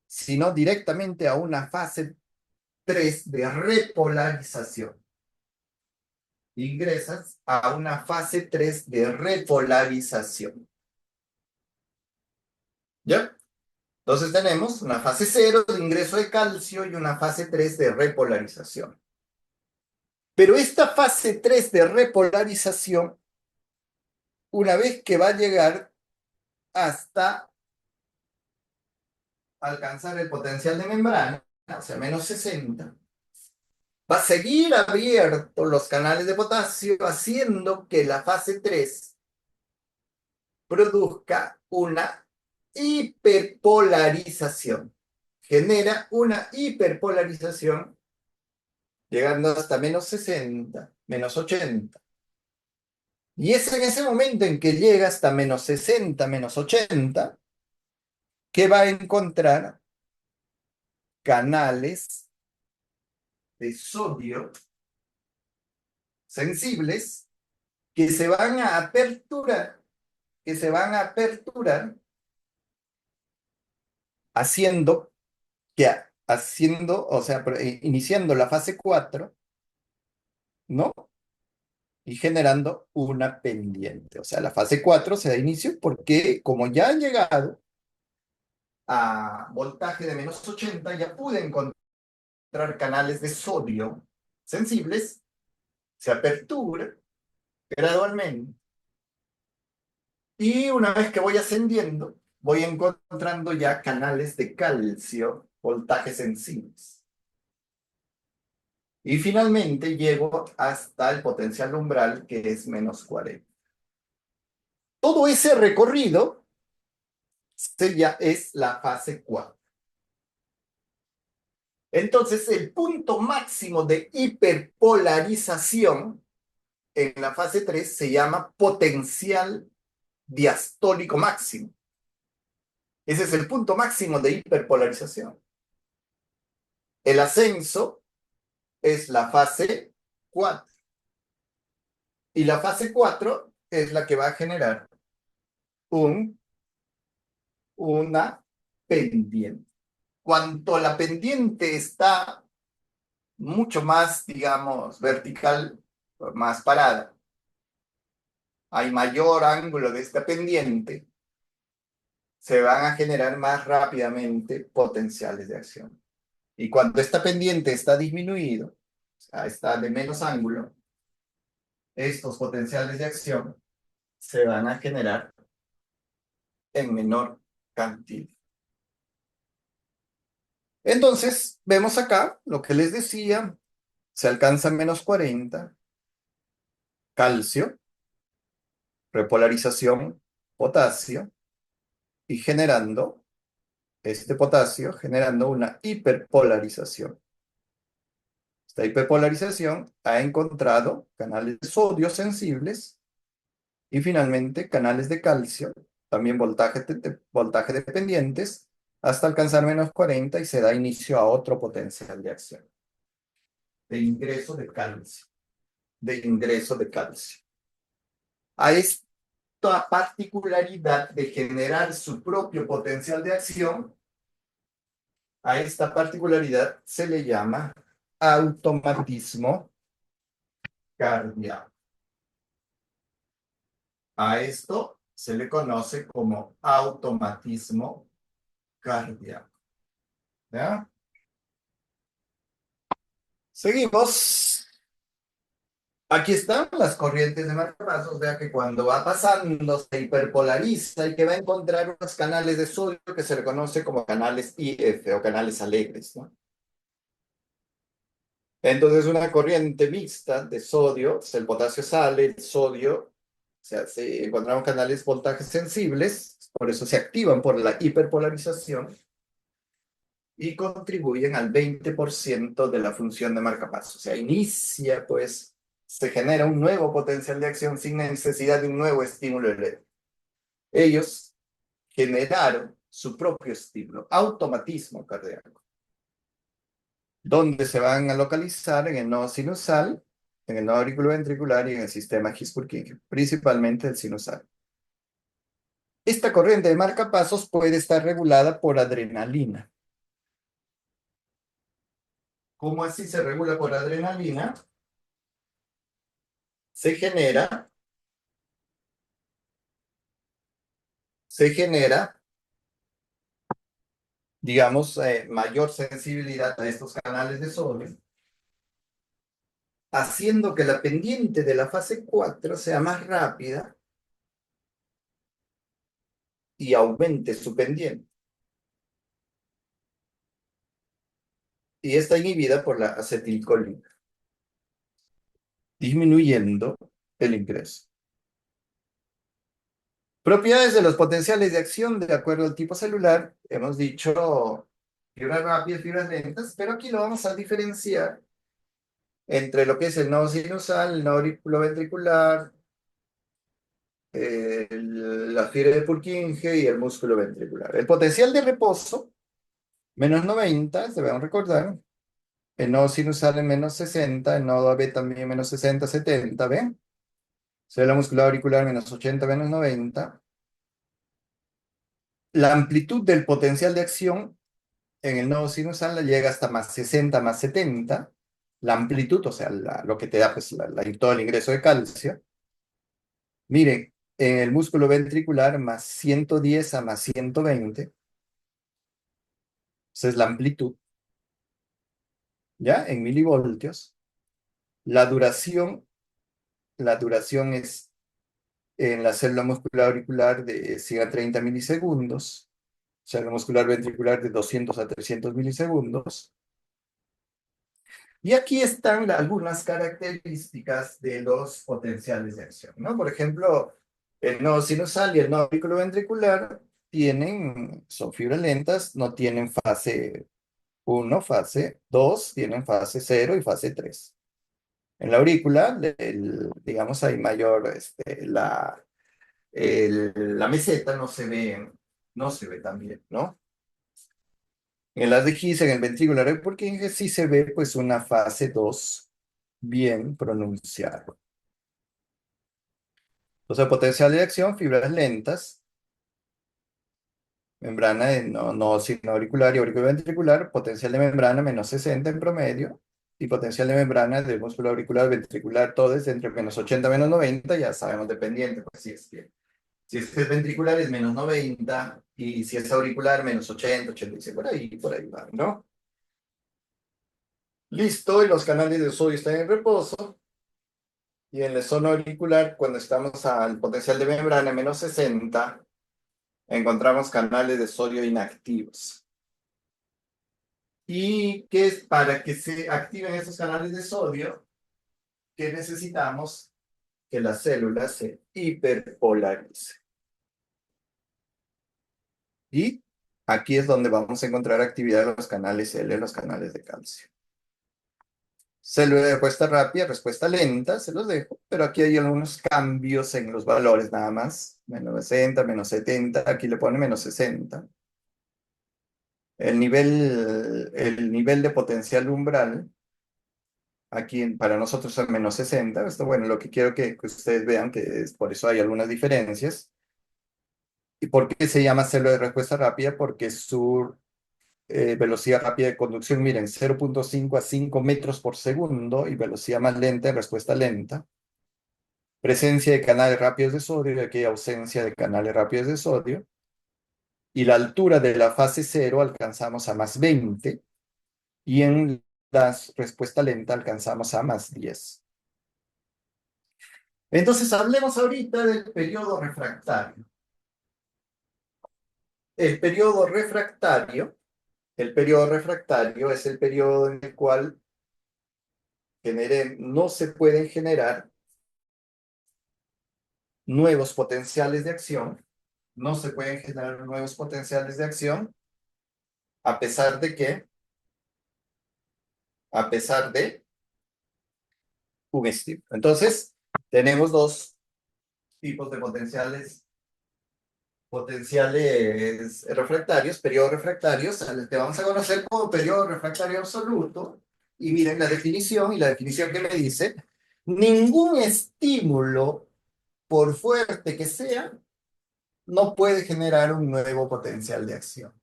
sino directamente a una fase 3 de repolarización. Ingresas a una fase 3 de repolarización. ¿Ya? Entonces tenemos una fase 0 de ingreso de calcio y una fase 3 de repolarización. Pero esta fase 3 de repolarización, una vez que va a llegar hasta alcanzar el potencial de membrana, o sea, -60, va a seguir abiertos los canales de potasio, haciendo que la fase 3 produzca una hiperpolarización. Genera una hiperpolarización llegando hasta -60, -80. Y es en ese momento en que llega hasta -60, -80, que va a encontrar canales de sodio sensibles que se van a aperturar, haciendo o sea, iniciando la fase 4, ¿no? Y generando una pendiente. O sea, la fase 4 se da inicio porque como ya han llegado a voltaje de -80, ya pude encontrar canales de sodio sensibles, se apertura gradualmente. Y una vez que voy ascendiendo, voy encontrando ya canales de calcio, voltajes sensibles. Y finalmente llego hasta el potencial umbral, que es -40. Todo ese recorrido ya es la fase 4. Entonces, el punto máximo de hiperpolarización en la fase 3 se llama potencial diastólico máximo. Ese es el punto máximo de hiperpolarización. El ascenso es la fase 4. Y la fase 4 es la que va a generar una pendiente. Cuanto la pendiente está mucho más, digamos, vertical, más parada, hay mayor ángulo de esta pendiente, se van a generar más rápidamente potenciales de acción. Y cuando esta pendiente está disminuido, o sea, está de menos ángulo, estos potenciales de acción se van a generar en menor cantidad. Entonces, vemos acá lo que les decía, se alcanza -40, calcio, repolarización, potasio, y generando este potasio, generando una hiperpolarización. Esta hiperpolarización ha encontrado canales de sodio sensibles y finalmente canales de calcio, también voltaje dependientes, hasta alcanzar -40 y se da inicio a otro potencial de acción, de ingreso de calcio, de ingreso de calcio. A esta particularidad de generar su propio potencial de acción, a esta particularidad se le llama automatismo cardíaco. A esto se le conoce como automatismo cardíaco. ¿Ya? Seguimos. Aquí están las corrientes de marcapasos. Vea que cuando va pasando se hiperpolariza y que va a encontrar unos canales de sodio que se le conoce como canales IF o canales alegres, ¿no? Entonces una corriente mixta de sodio, pues el potasio sale, el sodio, o sea, si encontramos canales voltajes sensibles, por eso se activan por la hiperpolarización y contribuyen al 20% de la función de marcapasos. O sea, inicia, pues, se genera un nuevo potencial de acción sin necesidad de un nuevo estímulo eléctrico. Ellos generaron su propio estímulo, automatismo cardíaco, donde se van a localizar en el nodo sinusal, en el nodo auriculoventricular y en el sistema His-Purkinje, principalmente el sinusal. Esta corriente de marcapasos puede estar regulada por adrenalina. ¿Cómo así se regula por adrenalina? Se genera, se genera, digamos, mayor sensibilidad a estos canales de sodio, haciendo que la pendiente de la fase 4 sea más rápida y aumente su pendiente. Y está inhibida por la acetilcolina, disminuyendo el ingreso. Propiedades de los potenciales de acción de acuerdo al tipo celular. Hemos dicho fibras rápidas, fibras lentas, pero aquí lo vamos a diferenciar entre lo que es el nodo sinusal, el nodo auriculoventricular, la fibra de Purkinje y el músculo ventricular. El potencial de reposo, -90, debemos recordar. El nodo sinusal en -60, el nodo AB también -60, 70, ¿ven? Célula muscular auricular -80, -90. La amplitud del potencial de acción en el nodo sinusal llega hasta +60, +70. La amplitud, o sea, lo que te da pues, todo el ingreso de calcio. Miren, en el músculo ventricular +110 a +120. Esa es la amplitud, ¿ya? En milivoltios. La duración, la duración es en la célula muscular auricular de 100 a 30 milisegundos. Célula muscular ventricular de 200 a 300 milisegundos. Y aquí están algunas características de los potenciales de acción, ¿no? Por ejemplo, el nodo sinusal y el nodo auriculoventricular son fibras lentas, no tienen fase 1, fase 2, tienen fase 0 y fase 3. En la aurícula, digamos, hay mayor, la meseta no se ve tan bien, ¿no? En las de His, en el ventrículo Purkinje, sí se ve pues una fase 2 bien pronunciada. Entonces, potencial de acción, fibras lentas, membrana de no sino auricular y auriculoventricular, potencial de membrana -60 en promedio, y potencial de membrana del músculo auricular ventricular, todo es entre -80 a -90, ya sabemos dependiente, pues si es ventricular es -90, y si es auricular -80, 86, por ahí va, ¿no? Listo, y los canales de sodio están en reposo. Y en la zona auricular, cuando estamos al potencial de membrana -60, encontramos canales de sodio inactivos. Y que es para que se activen estos canales de sodio, que necesitamos que la célula se hiperpolarice. Y aquí es donde vamos a encontrar actividad de los canales L, los canales de calcio. Célula de respuesta lenta, se los dejo, pero aquí hay algunos cambios en los valores nada más. -60, -70, aquí le pone -60. El nivel de potencial umbral, aquí para nosotros es -60. Esto, bueno, lo que quiero que ustedes vean, que es, por eso hay algunas diferencias. ¿Y por qué se llama célula de respuesta rápida? Porque su velocidad rápida de conducción, miren, 0,5 a 5 metros por segundo, y velocidad más lenta en respuesta lenta. Presencia de canales rápidos de sodio, y aquí hay ausencia de canales rápidos de sodio. Y la altura de la fase 0 alcanzamos a +20, y en la respuesta lenta alcanzamos a +10. Entonces hablemos ahorita del periodo refractario. El periodo refractario, el periodo refractario es el periodo en el cual no se pueden generar nuevos potenciales de acción, no se pueden generar nuevos potenciales de acción, a pesar de que, a pesar de un estímulo. Entonces, tenemos dos tipos de potenciales refractarios, periodos refractarios, al que vamos a conocer como periodo refractario absoluto. Y miren la definición, y la definición que me dice: ningún estímulo, por fuerte que sea, no puede generar un nuevo potencial de acción.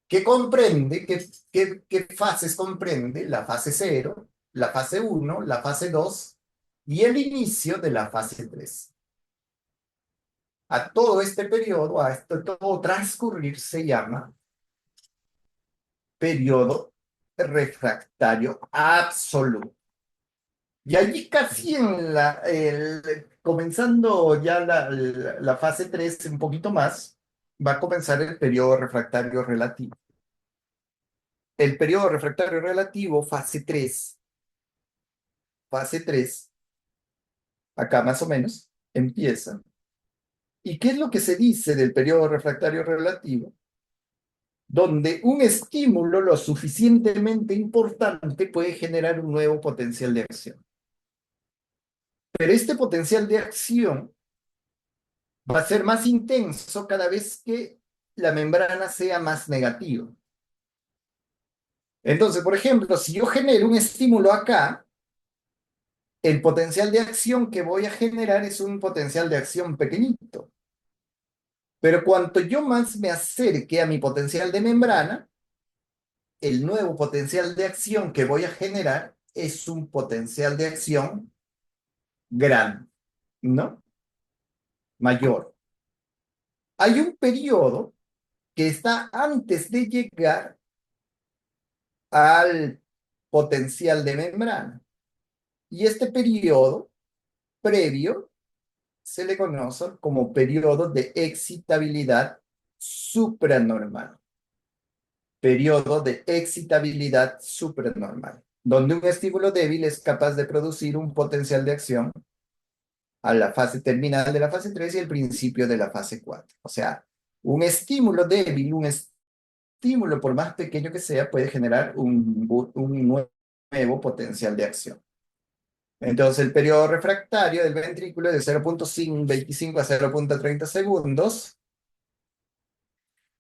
¿Qué comprende? ¿Qué fases comprende? La fase 0, la fase 1, la fase 2 y el inicio de la fase 3. A todo este periodo, a todo transcurrir, se llama periodo refractario absoluto. Y allí casi comenzando ya la fase 3, un poquito más, va a comenzar el periodo refractario relativo. El periodo refractario relativo, fase 3, acá más o menos, empieza. ¿Y qué es lo que se dice del periodo refractario relativo? Donde un estímulo lo suficientemente importante puede generar un nuevo potencial de acción. Pero este potencial de acción va a ser más intenso cada vez que la membrana sea más negativa. Entonces, por ejemplo, si yo genero un estímulo acá, el potencial de acción que voy a generar es un potencial de acción pequeñito. Pero cuanto yo más me acerque a mi potencial de membrana, el nuevo potencial de acción que voy a generar es un potencial de acción grande, ¿no? Mayor. Hay un periodo que está antes de llegar al potencial de membrana. Y este periodo previo se le conoce como periodo de excitabilidad supranormal. Periodo de excitabilidad supranormal, donde un estímulo débil es capaz de producir un potencial de acción a la fase terminal de la fase 3 y el principio de la fase 4. O sea, un estímulo débil, un estímulo por más pequeño que sea, puede generar un nuevo potencial de acción. Entonces, el periodo refractario del ventrículo es de 0,25 a 0,30 segundos,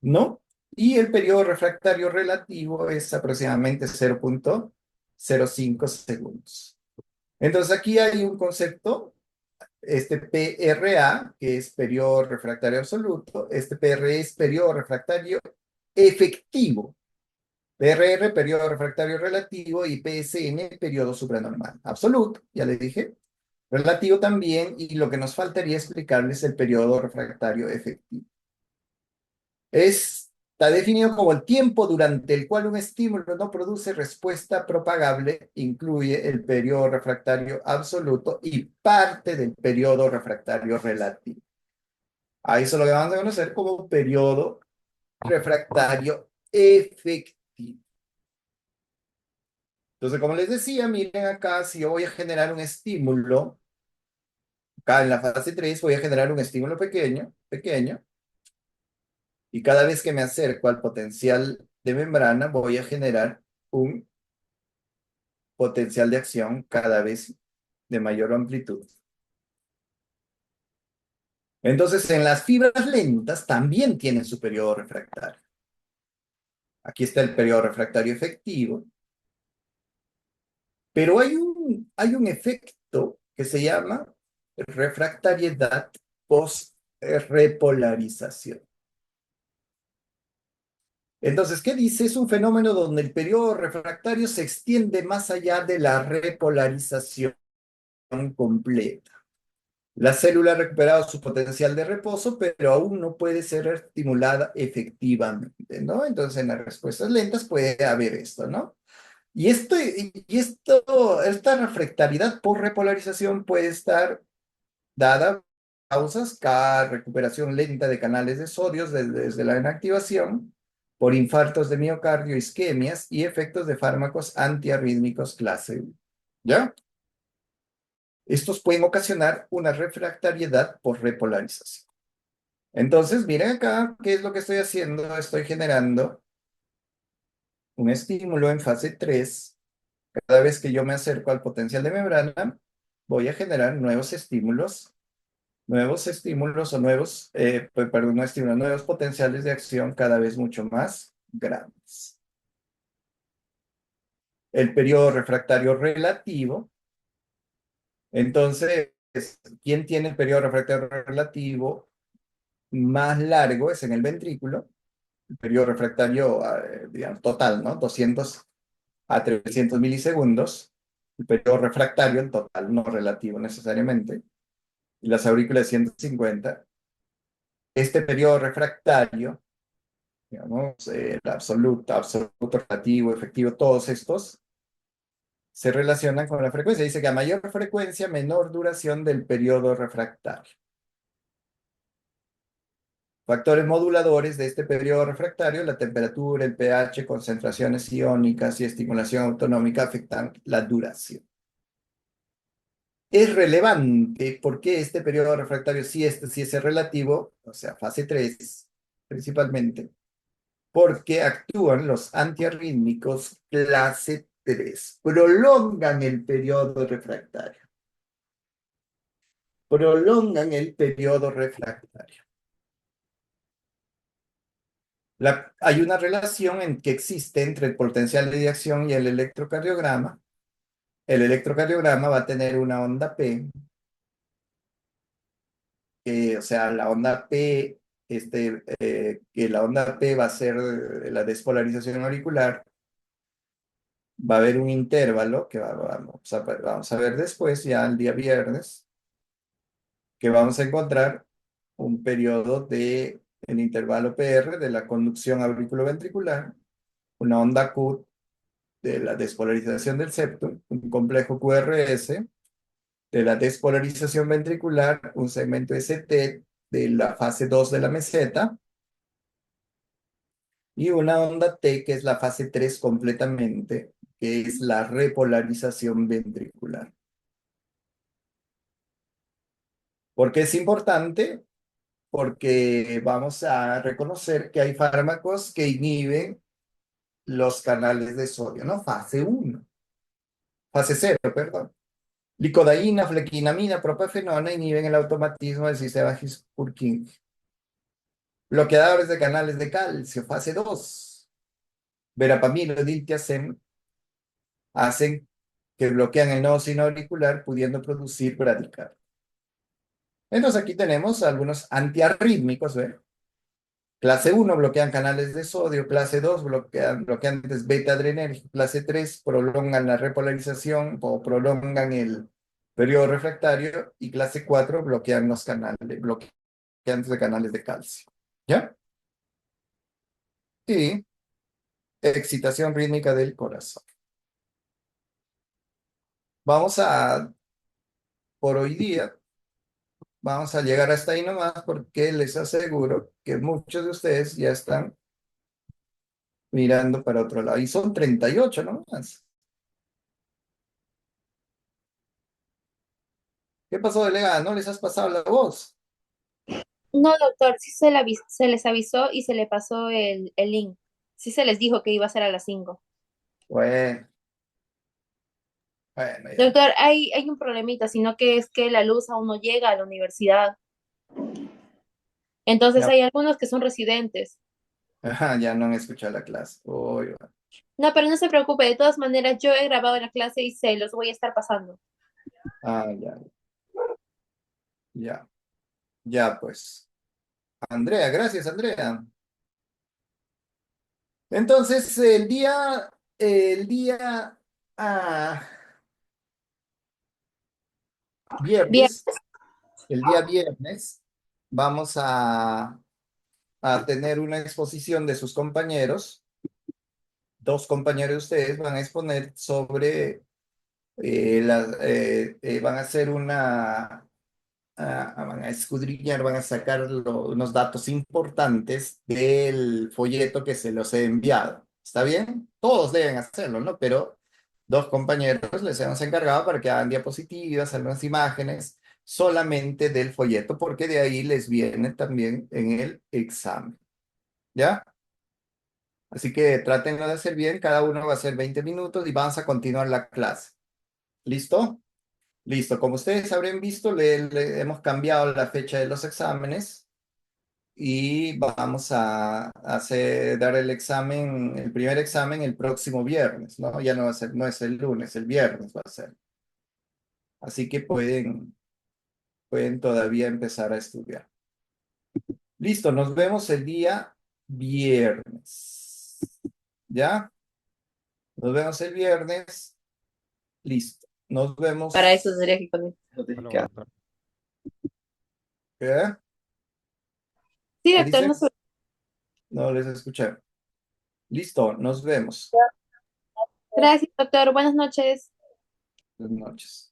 ¿no? Y el periodo refractario relativo es aproximadamente 0,05 segundos. Entonces, aquí hay un concepto, este PRA, que es periodo refractario absoluto. Este PRE es periodo refractario efectivo. PRR, periodo refractario relativo, y PSN, periodo supranormal. Absoluto, ya les dije. Relativo también, y lo que nos faltaría explicarles el periodo refractario efectivo. Está definido como el tiempo durante el cual un estímulo no produce respuesta propagable, incluye el periodo refractario absoluto y parte del periodo refractario relativo. A eso lo que vamos a conocer como periodo refractario efectivo. Entonces, como les decía, miren acá, si yo voy a generar un estímulo, acá en la fase 3 voy a generar un estímulo pequeño, pequeño, y cada vez que me acerco al potencial de membrana, voy a generar un potencial de acción cada vez de mayor amplitud. Entonces, en las fibras lentas también tienen su periodo refractario. Aquí está el periodo refractario efectivo, pero hay un efecto que se llama refractariedad post-repolarización. Entonces, ¿qué dice? Es un fenómeno donde el periodo refractario se extiende más allá de la repolarización completa. La célula ha recuperado su potencial de reposo, pero aún no puede ser estimulada efectivamente, ¿no? Entonces, en las respuestas lentas puede haber esto, ¿no? Esta refractariedad por repolarización puede estar dada por causas, recuperación lenta de canales de sodio desde la inactivación, por infartos de miocardio, isquemias y efectos de fármacos antiarrítmicos clase 1. ¿Ya? Estos pueden ocasionar una refractariedad por repolarización. Entonces, miren acá, ¿qué es lo que estoy haciendo? Estoy generando un estímulo en fase 3. Cada vez que yo me acerco al potencial de membrana, voy a generar nuevos estímulos o perdón, no estímulos, nuevos potenciales de acción cada vez mucho más grandes. El periodo refractario relativo, entonces, ¿quién tiene el periodo refractario relativo más largo? Es en el ventrículo, el periodo refractario, digamos, total, ¿no? 200 a 300 milisegundos, el periodo refractario, el total, no relativo necesariamente, y las aurículas 150. Este periodo refractario, digamos, el absoluto relativo, efectivo, todos estos se relacionan con la frecuencia. Dice que a mayor frecuencia, menor duración del periodo refractario. Factores moduladores de este periodo refractario, la temperatura, el pH, concentraciones iónicas y estimulación autonómica afectan la duración. Es relevante porque este periodo refractario sí es relativo, o sea, fase 3 principalmente, porque actúan los antiarrítmicos clase 3, prolongan el periodo refractario, prolongan el periodo refractario. Hay una relación que existe entre el potencial de acción y el electrocardiograma. El electrocardiograma va a tener una onda P, o sea, la onda P, que la onda P va a ser la despolarización auricular. Va a haber un intervalo que vamos a ver después, ya el día viernes, que vamos a encontrar un periodo de el intervalo PR de la conducción auriculoventricular, una onda Q de la despolarización del septum, un complejo QRS de la despolarización ventricular, un segmento ST de la fase 2 de la meseta, y una onda T que es la fase 3 completamente, que es la repolarización ventricular. ¿Por qué es importante? Porque vamos a reconocer que hay fármacos que inhiben los canales de sodio, ¿no? Fase cero, perdón. Licodaína, flequinamina, propafenona inhiben el automatismo del sistema His-Purkinje. Bloqueadores de canales de calcio, fase 2. Verapamil o diltiazem hacen que bloquean el nodo sinoauricular, pudiendo producir bradicardia. Entonces aquí tenemos algunos antiarrítmicos, ¿ven? Clase 1 bloquean canales de sodio, clase 2 bloqueantes beta-adrenérgicos, clase 3 prolongan la repolarización o prolongan el periodo refractario y clase 4 bloquean los bloqueantes de canales de calcio. ¿Ya? Y excitación rítmica del corazón. Vamos a, por hoy día, vamos a llegar hasta ahí nomás porque les aseguro que muchos de ustedes ya están mirando para otro lado. Y son 38 nomás. ¿Qué pasó, delegada? ¿No les has pasado la voz? No, doctor, sí se les avisó y se le pasó el link. Sí se les dijo que iba a ser a las 5. Bueno, bueno, ya. Doctor, hay un problemita, sino que es que la luz aún no llega a la universidad. Entonces Ya, hay algunos que son residentes. ajá, ya no han escuchado la clase. Uy, va. No, pero no se preocupe, de todas maneras yo he grabado la clase y se los voy a estar pasando. Ya, ya, ya, pues. Andrea, gracias, Andrea. Entonces, el día Bien, viernes, el día viernes, vamos a tener una exposición de sus compañeros. Dos compañeros de ustedes van a exponer sobre, van a hacer van a escudriñar, van a sacar unos datos importantes del folleto que se los he enviado. ¿Está bien? Todos deben hacerlo, ¿no? Pero dos compañeros les hemos encargado para que hagan diapositivas, algunas imágenes solamente del folleto, porque de ahí les viene también en el examen. ¿Ya? Así que trátenlo de hacer bien, cada uno va a hacer 20 minutos y vamos a continuar la clase. ¿Listo? Listo. Como ustedes habrán visto, le hemos cambiado la fecha de los exámenes y vamos a dar el examen, el primer examen el próximo viernes, ¿no? Ya no va a ser, no es el lunes, el viernes va a ser. Así que pueden todavía empezar a estudiar. Listo, nos vemos el día viernes. ¿Ya? Nos vemos el viernes. Listo. Nos para eso vemos. tendría que poner. Hasta luego, doctor. ¿Qué? Sí, ¿Qué doctor, no dice? se... No les escuché. Listo, nos vemos. Gracias, doctor. Buenas noches. Buenas noches.